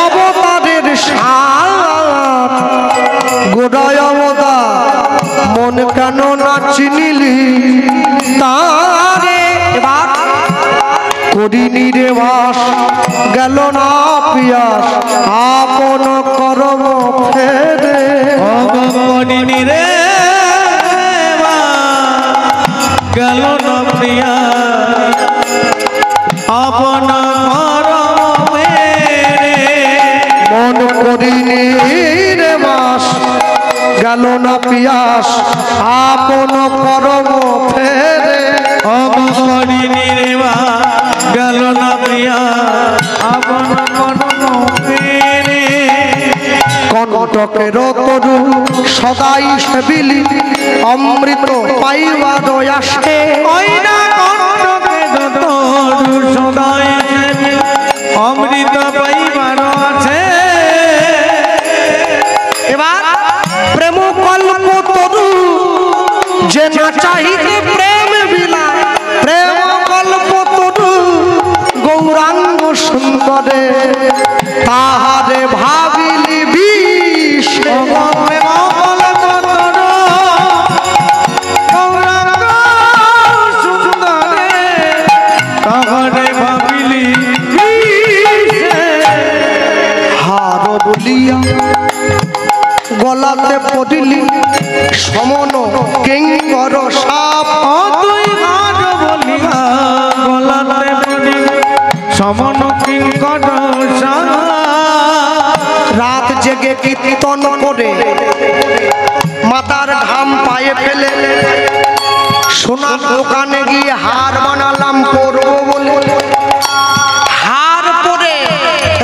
অবতারের সাথ গোড়ায় অবতার মন কেন না চিনিলি করিনি রে বাস গেল না পিয়াস আপন করম ফেরে করিনি রে গেল না প্রিয়া আপন করম ফেরে মন করিনি রে বাস গেল না পিয়াস আপন করম ফেরে করিনি রে গেল না প্রিয়া আপন করম ফেরে কণ্টকের তরু সদাই সেবিলি অমৃত পাইবার আসে ওই না কণ্টকের তরু সদাই সেবিলি অমৃত পাইবার আছে এবার প্রেম কল্প তরু যে না চাহিতে প্রেম বিলা প্রেম কল্প তরু গৌরাঙ্গ সুন্দরে তাহারে ভাবিলি বিষে হার বলিয়া গলাতে পড়িলি সমন কিঙ্কর সাপ সমন কিঙ্কর রাত জেগে কীর্তন করে মাতার ঘাম পায়ে ফেলে সোনার দোকানে গিয়ে হার বানালাম পরবো বলে হার পরে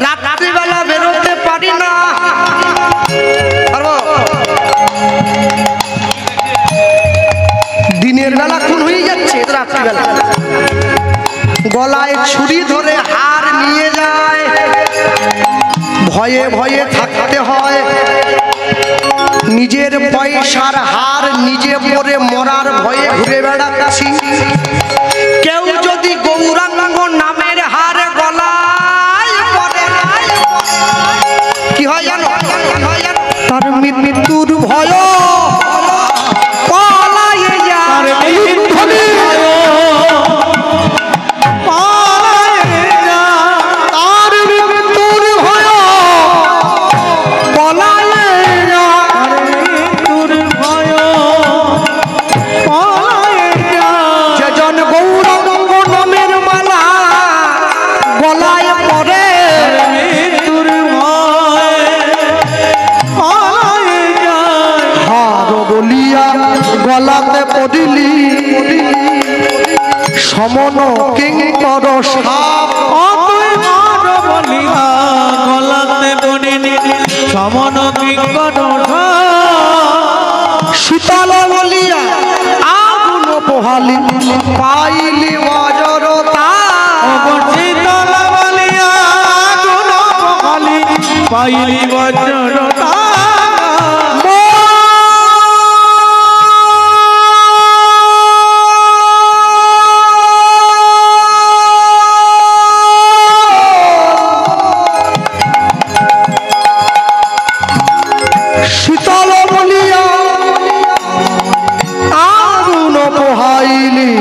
রাত্রিবেলা বেরোতে পারি না দিনের বেলা খুন হয়ে যাচ্ছে রাত্রিবেলা গলায় ছুরি ধরে হার নিয়ে যায় ভয়ে ভয়ে থাকতে হয় নিজের পয়সার হার নিজে পরে মরার ভয়ে ঘুরে বেড়াচ্ছি কেউ যদি গৌরাঙ্গ নামের হার গলায় পরে কি হয় জানো তার মৃত্যুর ভয় পলায়ে যায় গলাতে পড়িলি সমন কিঙ্কর সাপ বলিয়া গলাতে পড়িনি সমন কিঙ্কর শীতল বলিয়া আগুন পোহালি পাইলি অজরতা শীতল বলিয়া আগুন পোহালি পাইলি অজরতা শীতল বলিয়া আগুন পোহাইলি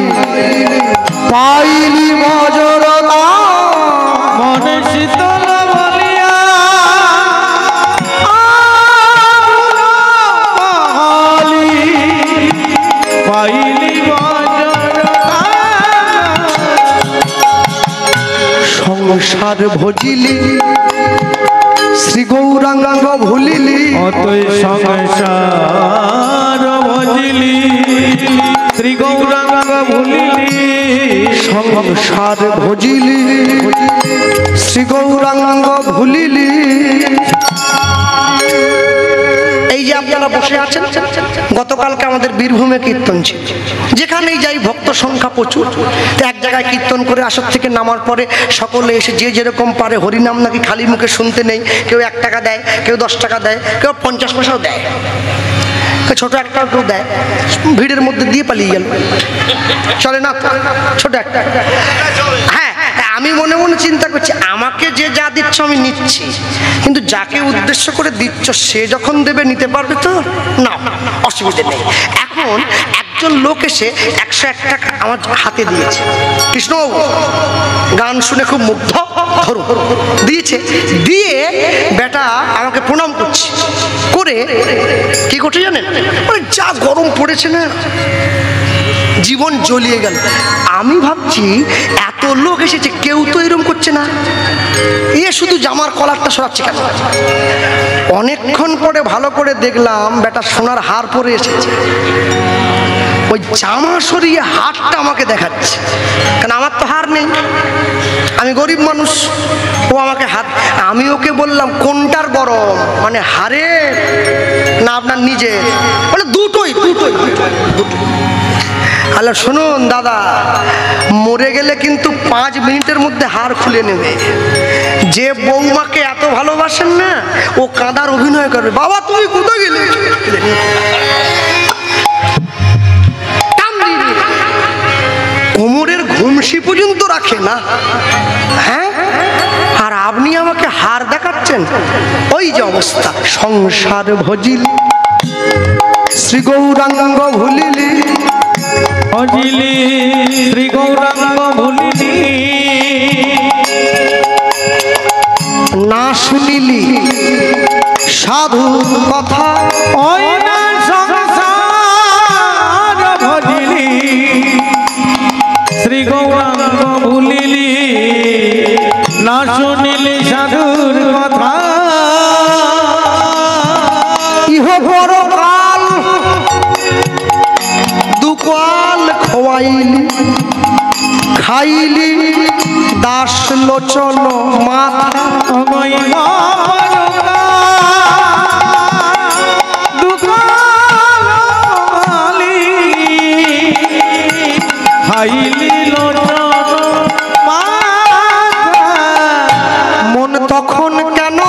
পাইলি মজরতা মনে শীতল বলিয়া পাহালি পাইলি মজরতা সংসার ভজিলি শ্রী গৌরাঙ্গ ভুলিলি অতই সংসার ভজিলি শ্রী গৌরাঙ্গ ভুলিলি সংসার ভজিলি শ্রী গৌরাঙ্গ ভুলিলি এই যে আপনারা বসে আছেন গতকালকে আমাদের বীরভূমে কীর্তন ছিল যেখানেই যাই ভক্ত সংখ্যা প্রচুর তো এক জায়গায় কীর্তন করে আসর থেকে নামার পরে সকলে এসে যে যেরকম পারে হরিনাম নাকি খালি মুখে শুনতে নেই কেউ 1 টাকা দেয় কেউ 10 টাকা দেয় কেউ 50 পয়সাও দেয় ছোট একটা কেউ দেয় ভিড়ের মধ্যে দিয়ে পালিয়ে গেল চলে না ছোট একটা হ্যাঁ আমি মনে মনে চিন্তা করছি আমাকে যে যা দিচ্ছ আমি নিচ্ছি, কিন্তু যাকে উদ্দেশ্য করে দিচ্ছ সে যখন দেবে নিতে পারবে তো? না, অসুবিধে নেই। এখন একজন লোক এসে 101 টাকা আমার হাতে দিয়েছে, কৃষ্ণবাবু গান শুনে খুব মুগ্ধ, ধরো দিয়েছে, দিয়ে বেটা আমাকে প্রণাম করছে, করে কি করছে জানেন? মানে যা গরম পড়েছে না, জীবন জ্বলিয়ে গেল। আমি ভাবছি এত লোক এসেছে কেউ তো এরকম করছে না, এ শুধু জামার কলারটা সরাচ্ছে কেন? অনেকক্ষণ পরে ভালো করে দেখলাম বেটা সোনার হার পরে এসেছে, ওই জামা সরিয়ে হারটা আমাকে দেখাচ্ছে, কারণ আমার তো হার নেই, আমি গরিব মানুষ। ও আমাকে হাত, আমি ওকে বললাম কোনটার গরম, মানে হারের না আপনার নিজের? বলে দুটোই দুটোই দুটোই। আল্লাহ শুনুন দাদা, মরে গেলে কিন্তু 5 মিনিটের মধ্যে হার খুলে নেবে। যে বৌমাকে এত ভালোবাসেন না, ও কাঁদার অভিনয় করবে, বাবা তুমি কোথায় গেলে, কোমরের ঘুমসি পর্যন্ত রাখে না। হ্যাঁ, আর আপনি আমাকে হার দেখাচ্ছেন। ওই যে অবস্থা, সংসার ভজিলি শ্রী গৌরাঙ্গ ভুলিলি, ভজিলি শ্রী গৌরাঙ্গ ভুলিলি, না শুনিলি সাধু কথা, ওই না সংসার ভজিলি শ্রী গৌরাঙ্গ ভুলিলি, না শুনিলি সাধুর কথা। ইহ পরকাল দুকাল খোয়াইলি, খাইলি দাস লোচন মাথা, মন তখন কেন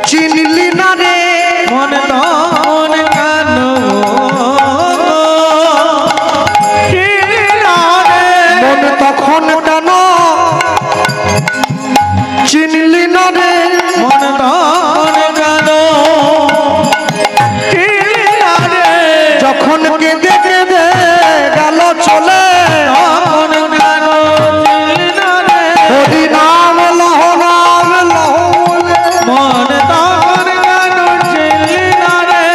চিনলি না রে, মন তখন কেন মন তখন কেন চিনলি না রে, মন তখন কেন যখন কেঁদে কেঁদে গেল চলে, তখন কেন হরি নাম লহ নাম লহ বলে, মন তখন কেন চিনলি না রে,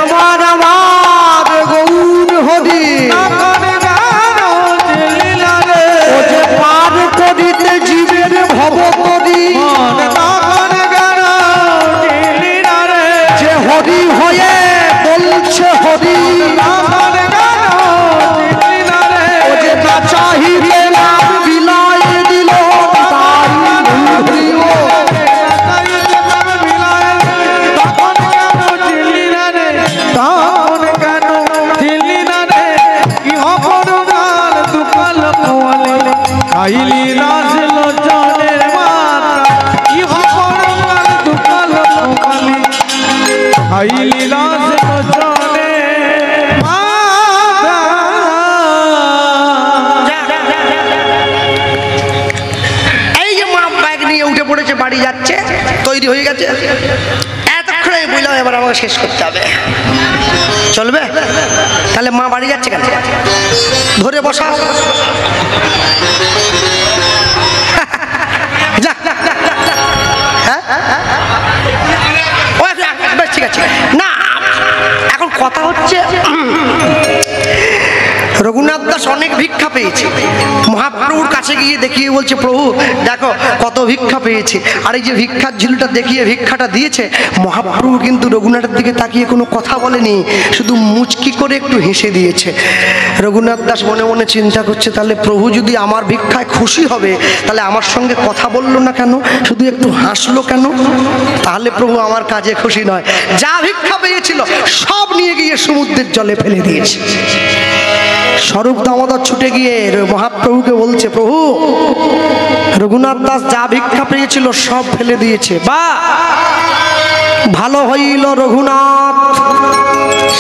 আমার আমার গৌর হরি, তখন কেন চিনলি না রে, ও যে পার করিতে জীবের ভব করি, মন তখন কেন চিনলি না রে, যে হরি হয়ে বলছে হরি, তখন কেন চিনলি না রে, ও যে না চাহিবে নাম বিলায় দিল তাই হরি ও, তখন কেন চিনলি না রে, তখন কেন চিনলি না রে, কি অপরগাল দুকাল খোয়ালে, খাইলি রাস লোচনের মাতা, কি অপরগাল দুকাল খোয়ালে, খাইলি রাস লোচনের মাতা। এই যে মা ব্যাগ নিয়ে উঠে পড়েছে, বাড়ি যাচ্ছে, তৈরি হয়ে গেছে, এতক্ষণে আমি বললাম এবার আমাকে শেষ করতে হবে, চলবে? তাহলে মা বাড়ি যাচ্ছে কেন? ধরে বসা, যা, হ্যাঁ ও বেশ ঠিক আছে না। এখন কথা হচ্ছে রঘুনাথ দাস অনেক ভিক্ষা পেয়েছে, মহাপ্রভুর কাছে গিয়ে দেখিয়ে বলছে প্রভু দেখো কত ভিক্ষা পেয়েছে, আর এই যে ভিক্ষার ঝুলটা দেখিয়ে ভিক্ষাটা দিয়েছে, মহাপ্রভু কিন্তু রঘুনাথের দিকে তাকিয়ে কোনো কথা বলেনি, শুধু মুচকি করে একটু হেসে দিয়েছে। রঘুনাথ দাস মনে মনে চিন্তা করছে তাহলে প্রভু যদি আমার ভিক্ষায় খুশি হবে তাহলে আমার সঙ্গে কথা বললো না কেন, শুধু একটু হাসলো কেন, তাহলে প্রভু আমার কাজে খুশি নয়। যা ভিক্ষা পেয়েছিল সব নিয়ে গিয়ে সমুদ্রের জলে ফেলে দিয়েছে। স্বরূপ দামোদর ছুটে গিয়ে মহাপ্রভুকে বলছে প্রভু রঘুনাথ দাস যা ভিক্ষা পেয়েছিল সব ফেলে দিয়েছে, বা ভালো হইল রঘুনাথ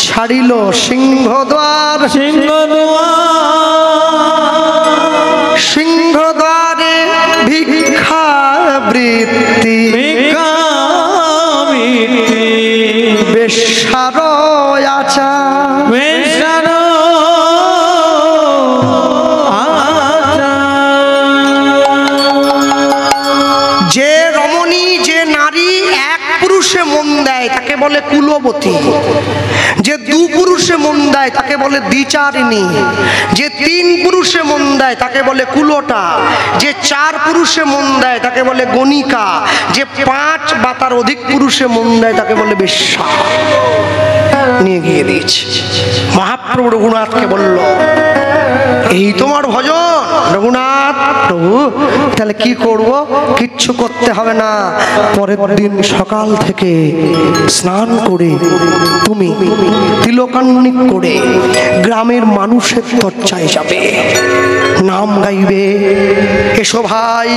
ছাড়িল সিংহদ্বার, সিংহদুয়ার সিংহদ্বারে ভিক্ষা বলে কুলবতী, যে দু পুরুষে মন দেয় তাকে বলে দ্বিচারিণী, যে তিন পুরুষে মন দেয় তাকে বলে কুলোটা, যে চার পুরুষে মন দেয় তাকে বলে গণিকা, যে পাঁচ বা তার অধিক পুরুষে মন দেয় তাকে বলে বেশ্যা। নিয়ে গিয়ে দিয়েছে। মহাপ্রভু রঘুনাথকে বলল, এই তোমার ভজন রঘুনাথ? প্রভু তাহলে কি করব? কিচ্ছু করতে হবে না, পরের দিন সকাল থেকে স্নান করে তুমি তিলকান্নিক করে গ্রামের মানুষের চর্চায় যাবে, নাম গাইবে। এসো ভাই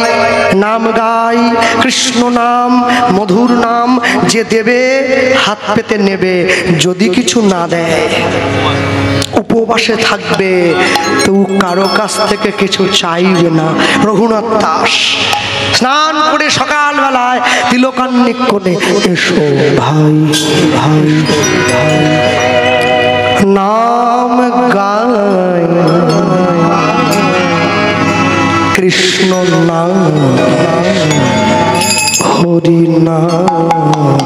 নাম গাই, কৃষ্ণ নাম মধুর নাম, যে দেবে হাত পেতে নেবে, যদি কিছু না দেয় উপবাসে থাকবে, তো কারো কাছ থেকে কিছু চাইবে না। রঘুনাথ দাস স্নান করে সকালবেলায় তিলকান্নিক করে এসো ভাই ভাই নাম গায়, কৃষ্ণ নাম হরি নাম।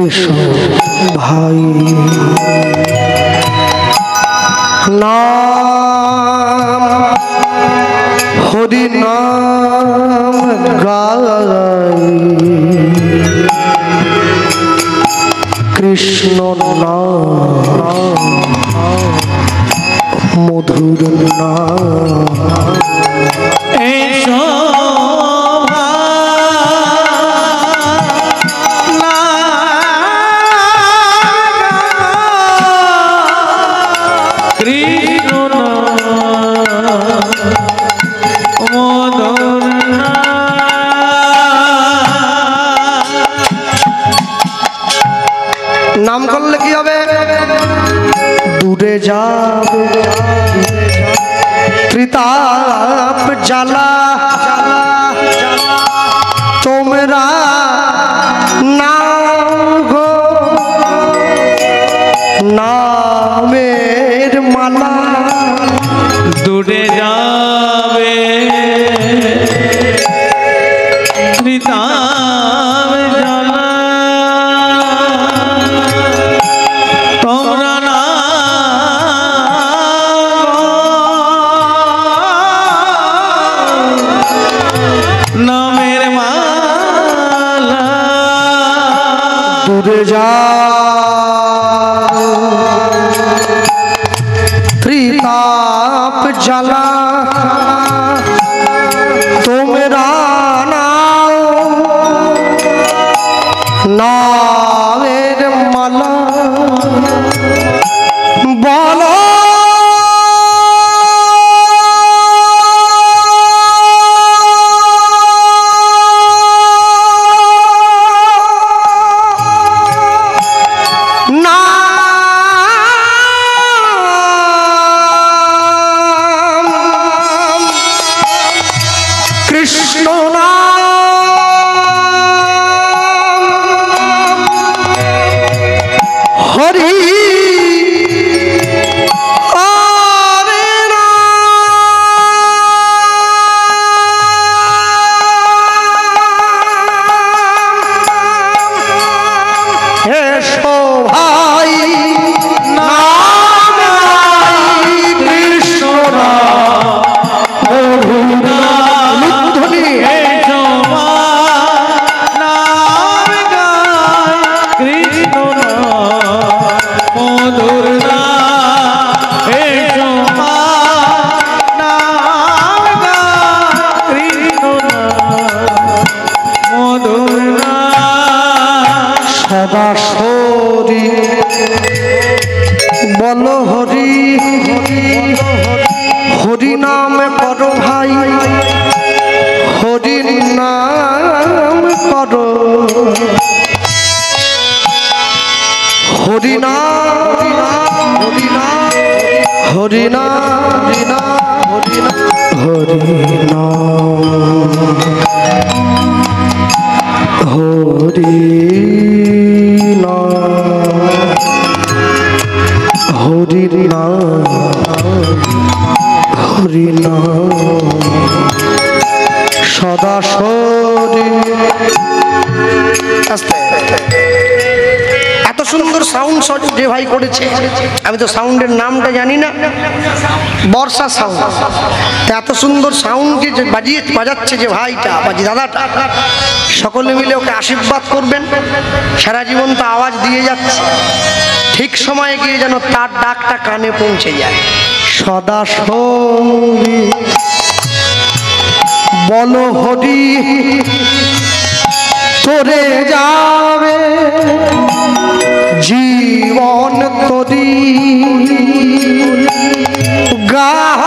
এসো ভাই নাম হরি নাম গাই, কৃষ্ণ নাম মধুর নাম। এসো নাম করলে কি হবে? দূরে যাবে ত্রিতাপ জ্বালা, তোমরা নাও গো নামের মালা। দূরে যাবে ত্রিতাপ জ্বালা, তোমরা নামের মালা। দূরে যাও ত্রিতাপ জ্বালা, তোমরা নাও নামের মালা। বলো নাম হরি নাম হরি নাম হরি নাম সদা সরি। এত সুন্দর সাউন্ড যে ভাই করেছে, আমি তো সাউন্ডের নামটা জানি না, বর্ষা সাউন্ড। এত সুন্দর সাউন্ডকে যে বাজাচ্ছে যে ভাইটা বা যে দাদাটা, সকলে মিলে ওকে আশীর্বাদ করবেন। সারা জীবন তো আওয়াজ দিয়ে যাচ্ছে, ঠিক সময়ে গিয়ে যেন তার ডাকটা কানে পৌঁছে যায়। সদা সরি বলো হরি তোরে যাবে জীবন তরি গাহ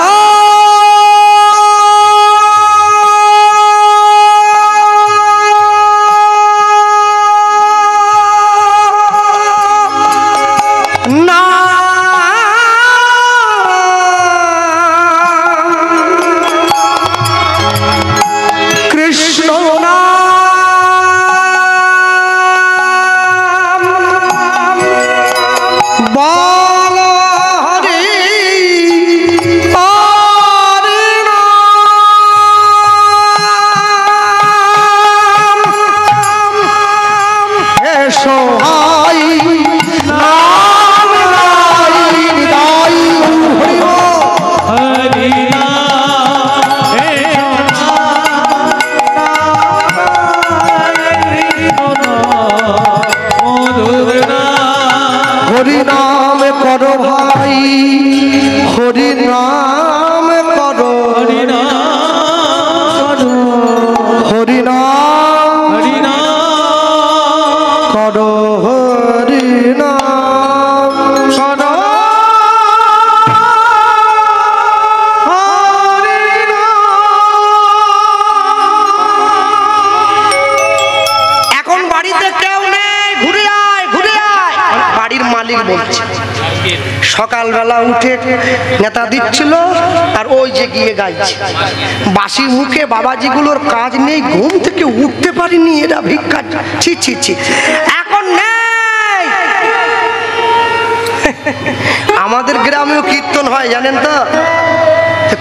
সকালবেলা উঠে নেতা দিচ্ছিল আর ওই যে গিয়ে গাইছে বাসি মুখে। বাবাজিগুলোর কাজ নেই, ঘুম থেকে উঠতে পারিনি, এরা ভিক্ষা। ছি ছি ছি, এখন নেই। আমাদের গ্রামেও কীর্তন হয় জানেন তো,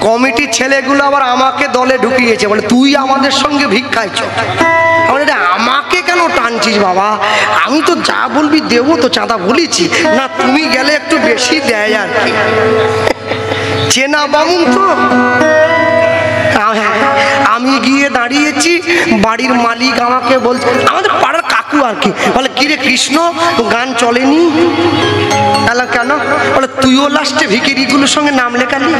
কমিটির ছেলেগুলো আবার আমাকে দলে ঢুকিয়েছে, বলে তুই আমাদের সঙ্গে ভিক্ষায় চল। আমাকে কেন টানছিস বাবা, আমি তো যা বলবি দেবো তো, চাঁদা বলেছি না, তুমি গেলে একটু বেশি দেয় আর কি। চেনা বামুন তো। আমি গিয়ে দাঁড়িয়েছি, বাড়ির মালিক আমাকে বলছে, আমাদের পাড়ার কাকু আর কি, বলে কিরে কৃষ্ণ গান চলেনি? কেন? বলে তুইও লাস্টে ভিখিরিগুলোর সঙ্গে নাম লেখালি।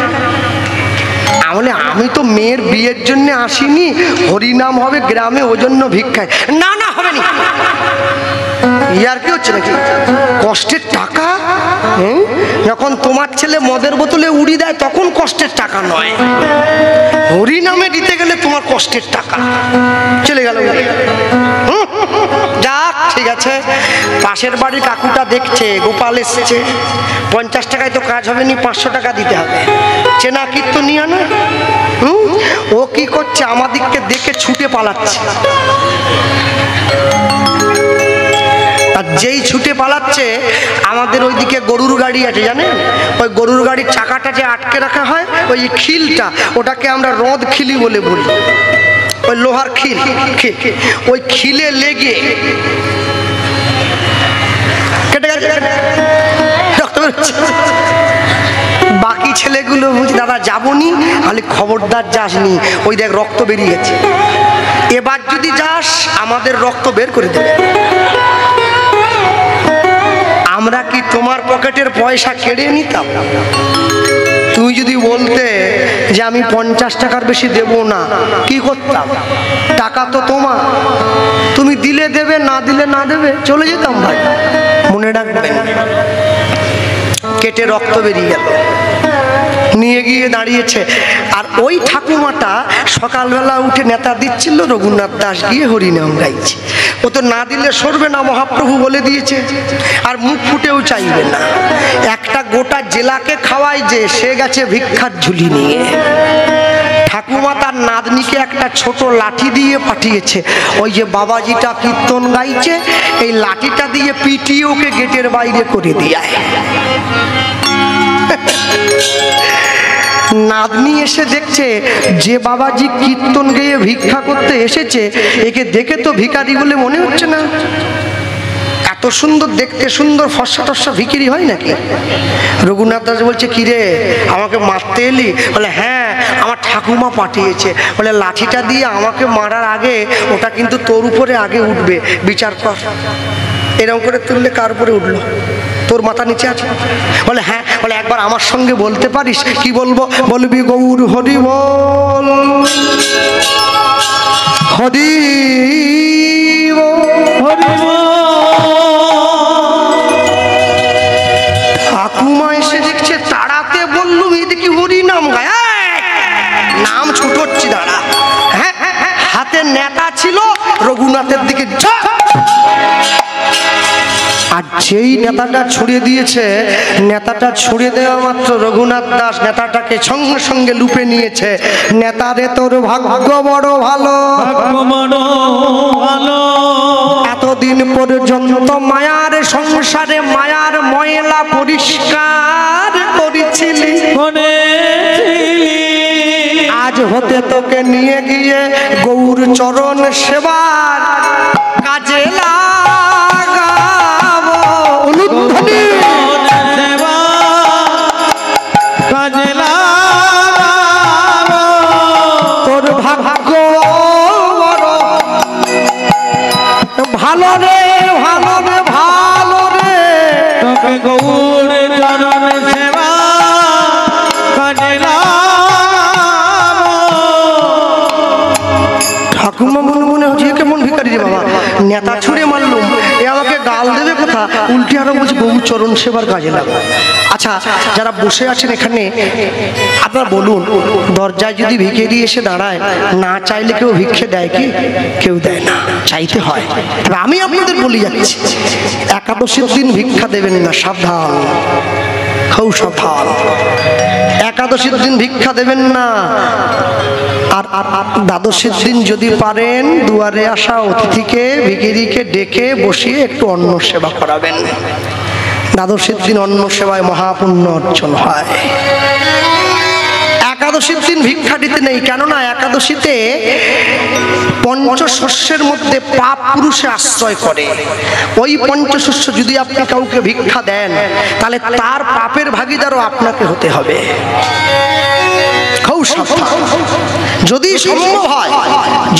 বলে আমি তো মেয়ের বিয়ের জন্য আসিনি, হরিনাম হবে গ্রামে, ওই জন্য ভিক্ষায়। না না, হবে না। ইয়ার কি হচ্ছে নাকি? কষ্টের টাকা যখন তোমার ছেলে মদের বোতলে উড়ি দেয় তখন কষ্টের টাকা নয়, হরিনামে দিতে গেলে তোমার কষ্টের টাকা চলে গেল। যাক ঠিক আছে, পাশের বাড়ির কাকুটা দেখছে গোপাল এসছে, 50 টাকায় তো কাজ হবে নি, 500 টাকা দিতে হবে। চেনা কীর্তনিয়া না, ও কি করছে, আমাদিকে দেখে ছুটে পালাচ্ছে। আর যেই ছুটে পালাচ্ছে, আমাদের ওইদিকে গরুর গাড়ি আছে জানেন, ওই গরুর গাড়ির চাকাটা যে আটকে রাখা হয়, ওই খিলটা, ওটাকে আমরা রদ খিলি বলে বলি, ওই লোহার খিল, ওই খিলে লেগে কেটে গেছে, রক্ত বেরোচ্ছে। বাকি ছেলেগুলো বলছে দাদা যাবনি, খালি খবরদার যাসনি, ওই দেখ রক্ত বেরিয়ে গেছে, এবার যদি যাস আমাদের রক্ত বের করে দেবে। আমরা কি তোমার পকেটের পয়সা কেড়ে নিতাম? তুই যদি বলতে যে আমি 50 টাকার বেশি দেব না, কি করতাম? টাকা তো তোমার, তুমি দিলে দেবে, না দিলে না দেবে, চলে যেতাম ভাই। মনে রাখবেন, কেটে রক্ত বেরিয়ে গেল, নিয়ে গিয়ে দাঁড়িয়েছে। আর ওই ঠাকুমাটা সকালবেলা উঠে নেতা দিচ্ছিল, রঘুনাথ দাস গিয়ে হরিনাম গাইছে। ও তো না দিলে সরবে না, মহাপ্রভু বলে দিয়েছে, আর মুখ ফুটেও চাইবে না। একটা গোটা জেলাকে খাওয়াই যে, সে গেছে ভিক্ষার ঝুলি নিয়ে। ঠাকুমা তার নাতনিকে একটা ছোট লাঠি দিয়ে পাঠিয়েছে। ওই যে বাবাজিটা কীর্তন গাইছে, এই লাঠিটা দিয়ে পিটিয়ে ওকে গেটের বাইরে করে দিয়ে। নাতনি এসে দেখছে যে বাবাজি কীর্তন গেয়ে ভিক্ষা করতে এসেছে, একে দেখে তো ভিখারি বলে মনে হচ্ছে না। এত সুন্দর দেখতে, সুন্দর ফর্সা টর্সা ভিখিরি হয় নাকি? রঘুনাথ দাস বলছে, কিরে আমাকে মারতে এলি? বলে হ্যাঁ, আমার ঠাকুমা পাঠিয়েছে। বলে লাঠিটা দিয়ে আমাকে মারার আগে ওটা কিন্তু তোর উপরে আগে উঠবে, বিচার কর। এরকম করে তুললে কার উপরে উঠলো? তোর মাথা নিচে আছে। বলে হ্যাঁ। বলে একবার আমার সঙ্গে বলতে পারিস? কি বলবো? বলবি গৌর হরি বল, হরি হরি। ঠাকুমা এসে দেখছে, তাড়াতে বললুম এদিকে হরি নাম গায়। নাম ছুটোচ্ছি, দাঁড়া। হ্যাঁ, হাতে নেতা ছিল, রঘুনাথের দিকে আর যেই নেতাটা ছুড়ে দিয়েছে, নেতাটা ছুড়ে দেওয়া মাত্র রঘুনাথ দাস নেতাটাকে সঙ্গে সঙ্গে লুপে নিয়েছে। নেতারে তোর ভাগ্য বড় ভালো, এতদিন পর্যন্ত মায়ার সংসারে মায়ার ময়লা পরিষ্কার করেছিলি, আজ হতে তোকে নিয়ে গিয়ে গৌর চরণ সেবার কাজে লাগাবো। অনুধ্বনি কাজে লাগাবো, তোর ভাগ্য বড় ভালো রে, ভালো রে, ভালো রে, তোকে গৌর চরণ সেবা কাজে লাগাবো। ঠাকুমা মনে মনে হচ্ছে কেমন ভিখারি রে বাবা, নেতা ছুড়ে মারলুম, এ আমাকে গাল দেবে কোথা, উল্টে আরো বলছে গৌর চরণ সেবার কাজে লাগবে। আচ্ছা, যারা বসে আছেন এখানে, আপনারা বলুন, দরজায় যদি ভিখারি এসে দাঁড়ায়, না চাইলে কেউ ভিক্ষে দেয় কি? কেউ দেয় না, চাইতে হয়। তবে আমি আপনাদের বলি যাচ্ছি, একাদশীর দিন ভিক্ষা দেবেন না, সাবধান, খুব সাবধান। একাদশীর দিন ভিক্ষা দেবেন না। আর দ্বাদশীর দিন যদি পারেন, দুয়ারে আসা অতিথিকে ভিখিরিকে ডেকে বসিয়ে একটু অন্ন সেবা করাবেন। দ্বাদশীর দিন অন্ন সেবায় মহাপুণ্য অর্জন হয়। একাদশীর দিন ভিক্ষা দিতে নেই, কেননা একাদশীতে পঞ্চশস্যের মধ্যে পাপ পুরুষে আশ্রয় করে। ওই পঞ্চশস্য যদি আপনি কাউকে ভিক্ষা দেন, তাহলে তার পাপের ভাগীদারও আপনাকে হতে হবে। যদি সম্ভব হয়,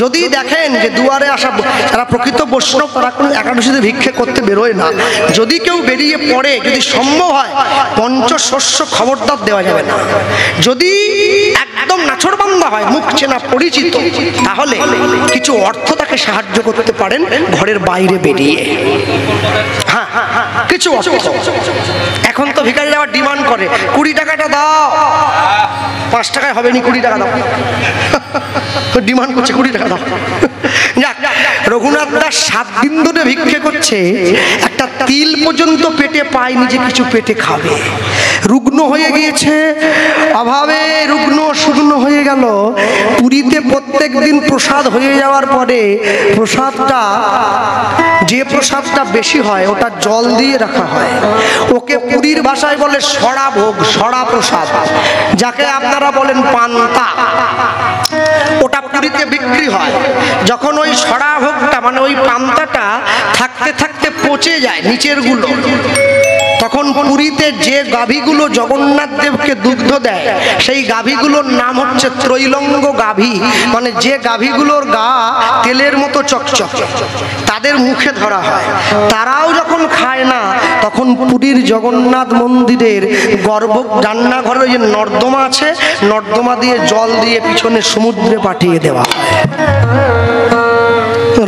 যদি দেখেন যে দুয়ারে আসা যারা প্রকৃত বৈষ্ণব, তারা কোনো একাদশীতে ভিক্ষে করতে বেরোয় না, যদি কেউ বেরিয়ে পড়ে, যদি সম্ভব হয়, পঞ্চশস্য খবরদার দেওয়া যাবে না। যদি একদম নাছোড়বান্দা হয়, মুখ চেনা পরিচিত, তাহলে কিছু অর্থ তাকে সাহায্য করতে পারেন ঘরের বাইরে বেরিয়ে। হ্যাঁ, কিছু অর্থ। এখন তো ভিখারিরা আবার ডিমান্ড করে, 20 টাকাটা দাও, 5 টাকায় হবে নি, 20 টাকা দাও। ডিমান্ড করছে 20 টাকা দাও। রঘুনাথ দাস 7 দিন ধরে ভিক্ষে করছে, একটা তিল পর্যন্ত পেটে পায়নি যে কিছু পেটে খাবে। রুগ্ন হয়ে গিয়েছে, অভাবে রুগ্ন শুকনো হয়ে গেল। পুরীতে প্রত্যেক দিন প্রসাদ হয়ে যাওয়ার পরে প্রসাদটা, যে প্রসাদটা বেশি হয় ওটা জল দিয়ে রাখা হয়। ওকে পুরীর ভাষায় বলে সড়া ভোগ, সড়া প্রসাদ, যাকে আপনারা বলেন পান্তা। ওটা পুরীতে বিক্রি হয়। যখন ওই সড়া ভোগটা, মানে ওই পান্তাটা থাকতে থাকতে পচে যায় নিচের গুলো, তখন পুরীতে যে গাভীগুলো জগন্নাথ দেবকে দুগ্ধ দেয়, সেই গাভীগুলোর নাম হচ্ছে ত্রৈলঙ্গ গাভী। মানে যে গাভীগুলোর গা তেলের মতো চকচক, তাদের মুখে ধরা হয়। তারাও যখন খায় না, তখন পুরীর জগন্নাথ মন্দিরের গর্ভ রান্নাঘরে যে নর্দমা আছে, নর্দমা দিয়ে জল দিয়ে পিছনে সমুদ্রে পাঠিয়ে দেওয়া হয়।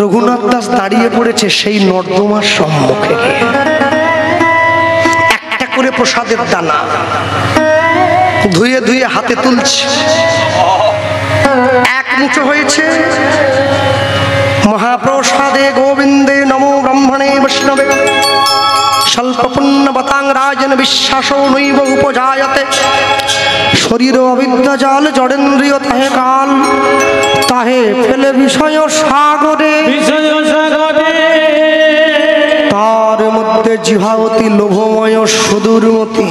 রঘুনাথ দাস দাঁড়িয়ে পড়েছে সেই নর্দমার সম্মুখে, একটা করে প্রসাদের দানা ধুয়ে ধুয়ে হাতে তুলছে। এক মুঠো হয়েছে। মহাপ্রসাদে গোবিন্দে নমো ব্রহ্মণে বৈষ্ণবে স্বল্প পুণ্যবতাং রাজন বিশ্বাসো নৈব উপজায়তে শরীর অবিদ্যা জাল জড়েন্দ্রিয় তাহে কাল তাহে ফেলে বিষয় সাগরে তার মধ্যে জিহাবতী লোভময় সুদূরমতি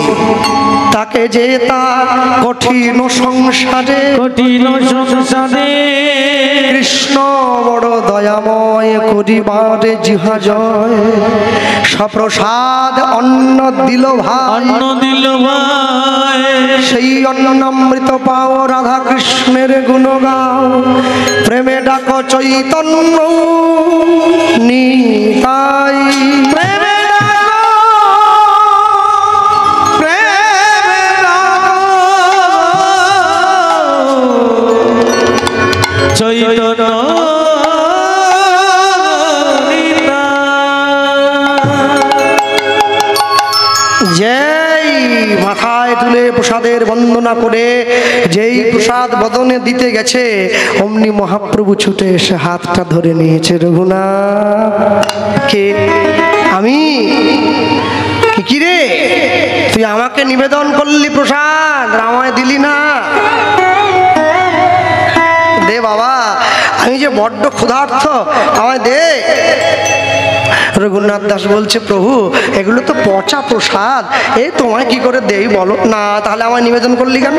তাকে যে তার কঠিন সংসারে কৃষ্ণ বড় দয়াময় করিবারে জিহা জয় সপ্রসাদ অন্ন দিল ভাই সেই অন্নামৃত পাও রাধা কৃষ্ণের গুণ গাও প্রেমে ডাক চৈতন্য নিতাই চৈতন্য যেই মাথায় তুলে প্রসাদের বন্দনা করে যেই প্রসাদ বদনে দিতে গেছে অমনি মহাপ্রভু ছুটে এসে হাতটা ধরে নিয়েছে। রঘুনাথ কে আমি কি রে, তুই আমাকে নিবেদন করলি প্রসাদ আমায় দিলি না? দে বাবা, আমি যে বড্ড ক্ষুধার্ত, আমায় দে। রঘুনাথ দাস বলছে প্রভু এগুলো তো পচা প্রসাদ, এই তোমায় কি করে দেই বলো না? তাহলে আমায় নিবেদন করলি কেন?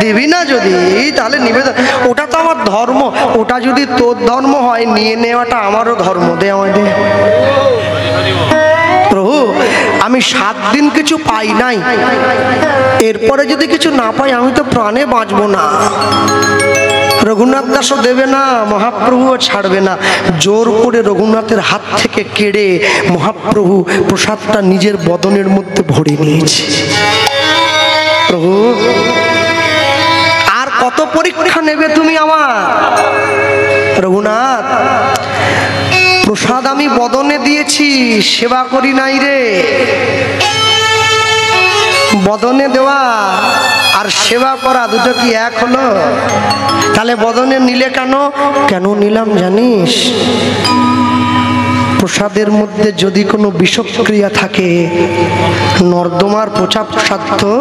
দিবি না যদি তাহলে নিবেদন, ওটা তো আমার ধর্ম, ওটা যদি তোর ধর্ম হয় নিয়ে নেওয়াটা আমারও ধর্ম, দে আমায় দে। প্রভু আমি 7 দিন কিছু পাই নাই, এরপরে যদি কিছু না পাই আমি তো প্রাণে বাঁচবো না। রঘুনাথ দাসও দেবে না, মহাপ্রভুও ছাড়বে না। জোর করে রঘুনাথের হাত থেকে কেড়ে মহাপ্রভু প্রসাদটা নিজের বদনের মধ্যে ভরে নিয়েছে। প্রভু আর কত পরীক্ষা নেবে তুমি আমার? রঘুনাথ প্রসাদ আমি বদনে দিয়েছি, সেবা করি নাই রে। বদনে দেওয়া আর সেবা করা দুটো কি এক হলো? তাহলে বদনে নিলে কেন? কেন নিলাম জানিস? প্রসাদের মধ্যে যদি কোনো বিষক্রিয়া থাকে, নর্দমার পচা প্রসাদ তো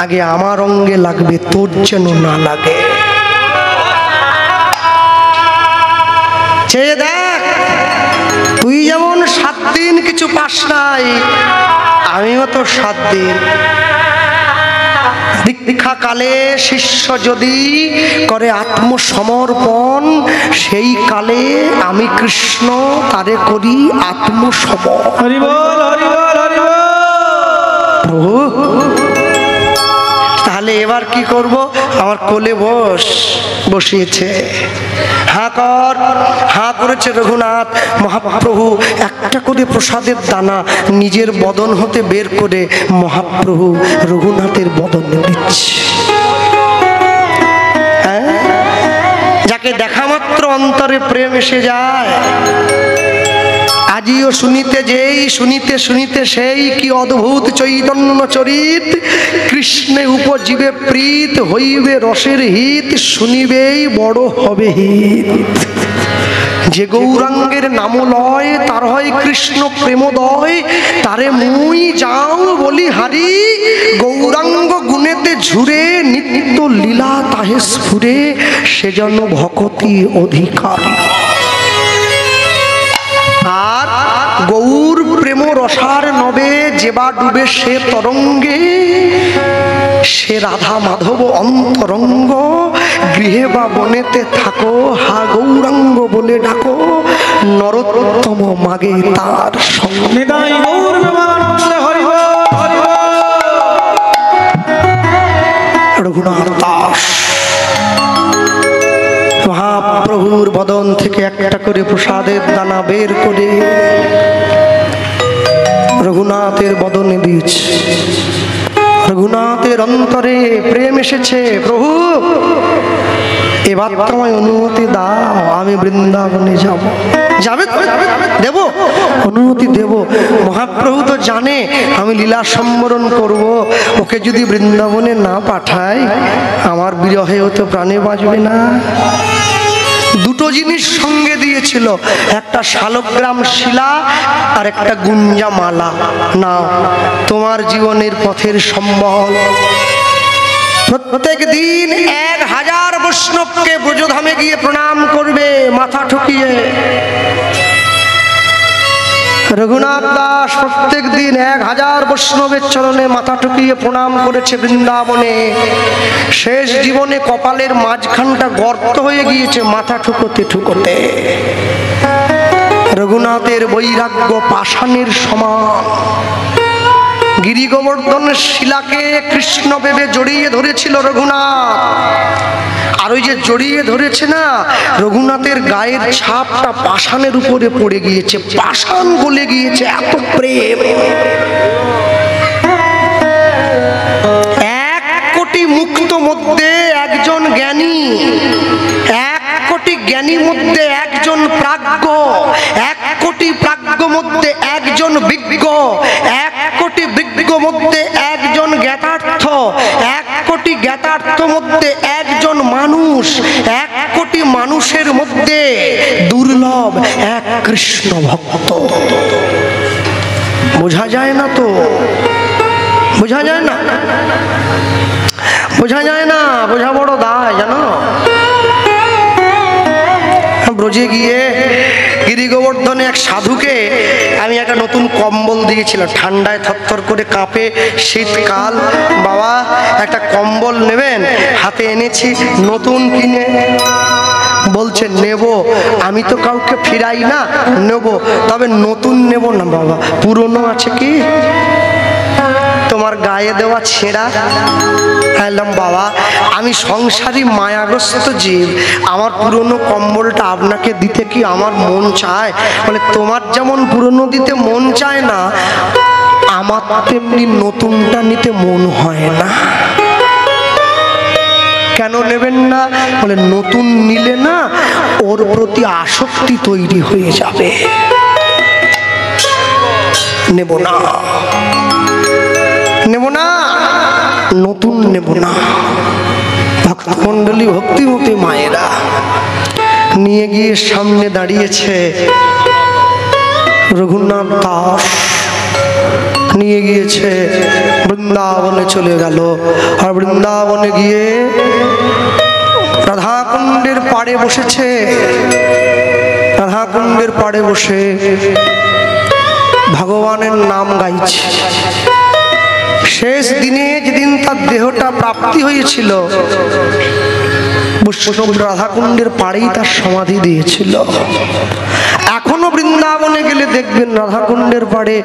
আগে আমার অঙ্গে লাগবে, তোর যেন না লাগে। চেয়ে দেখ, তুই যেমন 7 দিন কিছু পাস নাই, আমিও তো 7 দিন। দীক্ষা কালে শিষ্য যদি করে আত্মসমর্পণ, সেই কালে আমি কৃষ্ণ তারে করি আত্মসমর্পণ। হরি বল হরি বল হরি বল। প্রভু তাহলে এবার কি করব? আমার কোলে বসিয়েছে, হাঁ কর। হাঁ করেছে রঘুনাথ। মহাপ্রভু একটা করে প্রসাদের দানা নিজের বদন হতে বের করে মহাপ্রভু রঘুনাথের বদনে দিচ্ছে। যাকে দেখা মাত্র অন্তরে প্রেম এসে যায়। আজিও শুনিতে যেই, শুনিতে শুনিতে সেই, কি অদ্ভুত চৈতন্য চরিত। কৃষ্ণে উপজীবে প্রীত, হইবে রসের হিত, শুনিবেই বড় হবে হিত। যে গৌরাঙ্গের নাম লয় তার হয় কৃষ্ণ প্রেমোদয়, তারে মুই যাও বলি হারি। গৌরাঙ্গ গুণেতে ঝুরে, নিত্য লীলা তাহে স্ফুরে, সেজন্য ভকতি অধিকার। আর গৌর প্রেম রসার নবে যেবা ডুবে সে তরঙ্গে, সে রাধা মাধব অন্তরঙ্গ। গৃহে বা বনেতে থাকো, হা গৌরাঙ্গ বলে ডাকো, নরোত্তম মাগে তার সঙ্গে। রঘুনাথ দাস মহাপ্রভুর বদন থেকে একটা করে প্রসাদের দানা বের করে রঘুনাথের বদনে দিয়েছে। রঘুনাথের অন্তরে প্রেম এসেছে। প্রভু এবার তোমায় অনুমতি দাও, আমি বৃন্দাবনে যাব। যাবে তো? দেব, অনুমতি দেব। মহাপ্রভু তো জানে আমি লীলা সম্বরণ করব, ওকে যদি বৃন্দাবনে না পাঠাই আমার বিরহেও তো প্রাণে বাঁচবে না। দুটো জিনিস সঙ্গে দিয়েছিল, একটা শালগ্রাম শিলা আর একটা গুঞ্জা মালা। না, তোমার জীবনের পথের সম্বল। প্রত্যেক দিন 1000 বৈষ্ণবকে ব্রজধামে গিয়ে প্রণাম করবে মাথা ঠুকিয়ে। রঘুনাথ দাস প্রত্যেক দিন 1000 বৈষ্ণবের চরণে মাথা ঠুকিয়ে প্রণাম করেছে বৃন্দাবনে। শেষ জীবনে কপালের মাঝখানটা গর্ত হয়ে গিয়েছে মাথা ঠুকোতে ঠুকোতে। রঘুনাথের বৈরাগ্য পাষাণের সমান। গিরি গোবর্ধনের শিলাকে কৃষ্ণ ভেবে জড়িয়ে ধরেছিল রঘুনাথ, আর ওই যে জড়িয়ে ধরেছে না, রঘুনাথের গায়ের ছাপটা পাষাণের উপরে পড়ে গিয়েছে, পাষাণ গলে গিয়েছে, এত প্রেম। 1 কোটি মুক্ত মধ্যে একজন জ্ঞানী, 1 কোটি জ্ঞানীর মধ্যে একজন প্রাজ্ঞ, 1 কোটি প্রাজ্ঞ মধ্যে একজন বিজ্ঞ, 1 কোটি বিজ্ঞ মধ্যে একজন জ্ঞাতার্থ, 1 কোটি জ্ঞাতার্থ মধ্যে একজন মানুষ, 1 কোটি মানুষের মধ্যে দুর্লভ এক কৃষ্ণ ভক্ত। বোঝা যায় না তো, বোঝা যায় না, বোঝা যায় না, বোঝা বড় দায় জানো। ব্রজে গিয়ে গিরি গোবর্ধনে এক সাধুকে আমি একটা নতুন কম্বল দিয়েছিলাম, ঠান্ডায় থরথর করে কাঁপে, শীতকাল, বাবা একটা কম্বল নেবেন, হাতে এনেছি নতুন কিনে। বলছে নেব, আমি তো কাউকে ফিরাই না, নেব, তবে নতুন নেব না বাবা, পুরনো আছে কি? তোমার গায়ে দেওয়া ছেঁড়া। বললাম বাবা, আমি সংসারী মায়াগ্রস্ত জীব, আমার পুরনো কম্বলটা আপনাকে দিতে কি আমার মন চায়? বলে তোমার যেমন পুরনো দিতে মন চায় না, আমার তেমনি নতুনটা নিতে মন হয় না। কেন নেবেন না? বলে নতুন নিলে না ওর প্রতি আসক্তি তৈরি হয়ে যাবে, নেব না, নেব না, নতুন নেব না। ভক্তমণ্ডলী, ভক্তিমতী মায়েরা নিয়ে গিয়ে সামনে দাঁড়িয়েছে রঘুনাথ দাস, নিয়ে গিয়েছে বৃন্দাবনে চলে গেল। আর বৃন্দাবনে গিয়ে রাধাকুণ্ডের পাড়ে বসেছে, রাধাকুণ্ডের পাড়ে বসে ভগবানের নাম গাইছে। শেষ দিনে যেদিন তার দেহটা প্রাপ্তি হয়েছিল, বৈষ্ণব রাধাকুণ্ডের পাড়েই তার সমাধি দিয়েছিল। এখনো বৃন্দাবনে গেলে দেখবেন রাধাকুণ্ডের পাড়ে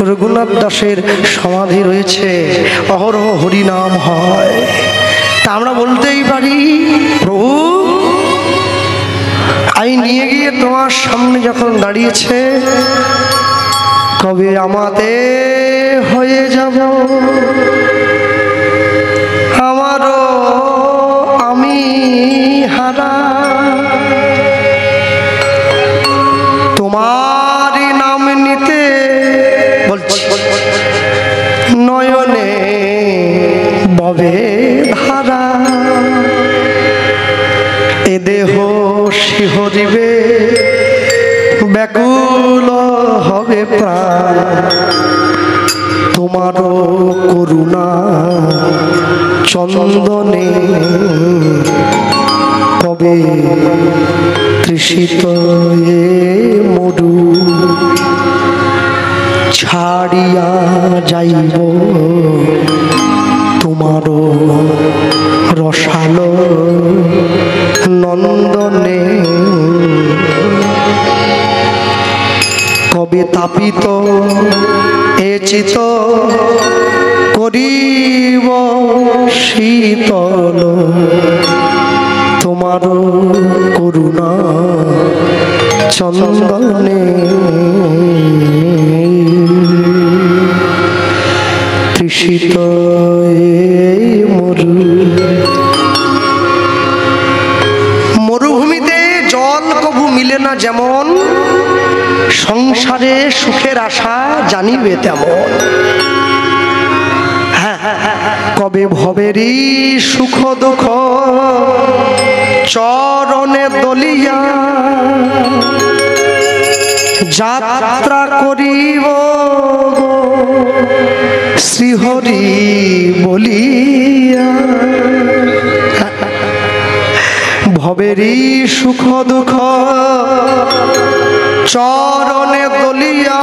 রঘুনাথ দাসের সমাধি রয়েছে, অহরহ হরিনাম হয়। তা আমরা বলতেই পারি, প্রভু আমি নিয়ে গিয়ে তোমার সামনে যখন দাঁড়িয়েছে, কবে আমাদের হয়ে যাব আমারও আমি হারা, তোমার নাম নিতে বলছি নয়নে ববে ধারা, এ দেহ শিহরিবে ব্যাকুল হবে প্রাণ, তোমারও করুণা চন্দনে কবে তৃষিত এ মরু, ছাড়িয়া যাইব তোমারও রসালো নন্দনে, কবে তাপিত এ চিত করিব শীতল, তোমার করুণা চন্দনে তৃষিত মরু। মরুভূমিতে জল কবু মিলে না যেমন, সংসারে সুখের আশা জানিবে তেমন। কবে ভবেরই সুখ দুঃখ চরণে দলিয়া যাত্রা করিব শ্রীহরি বলিয়া। ভবেরি সুখ দুঃখ চরণে দলিয়া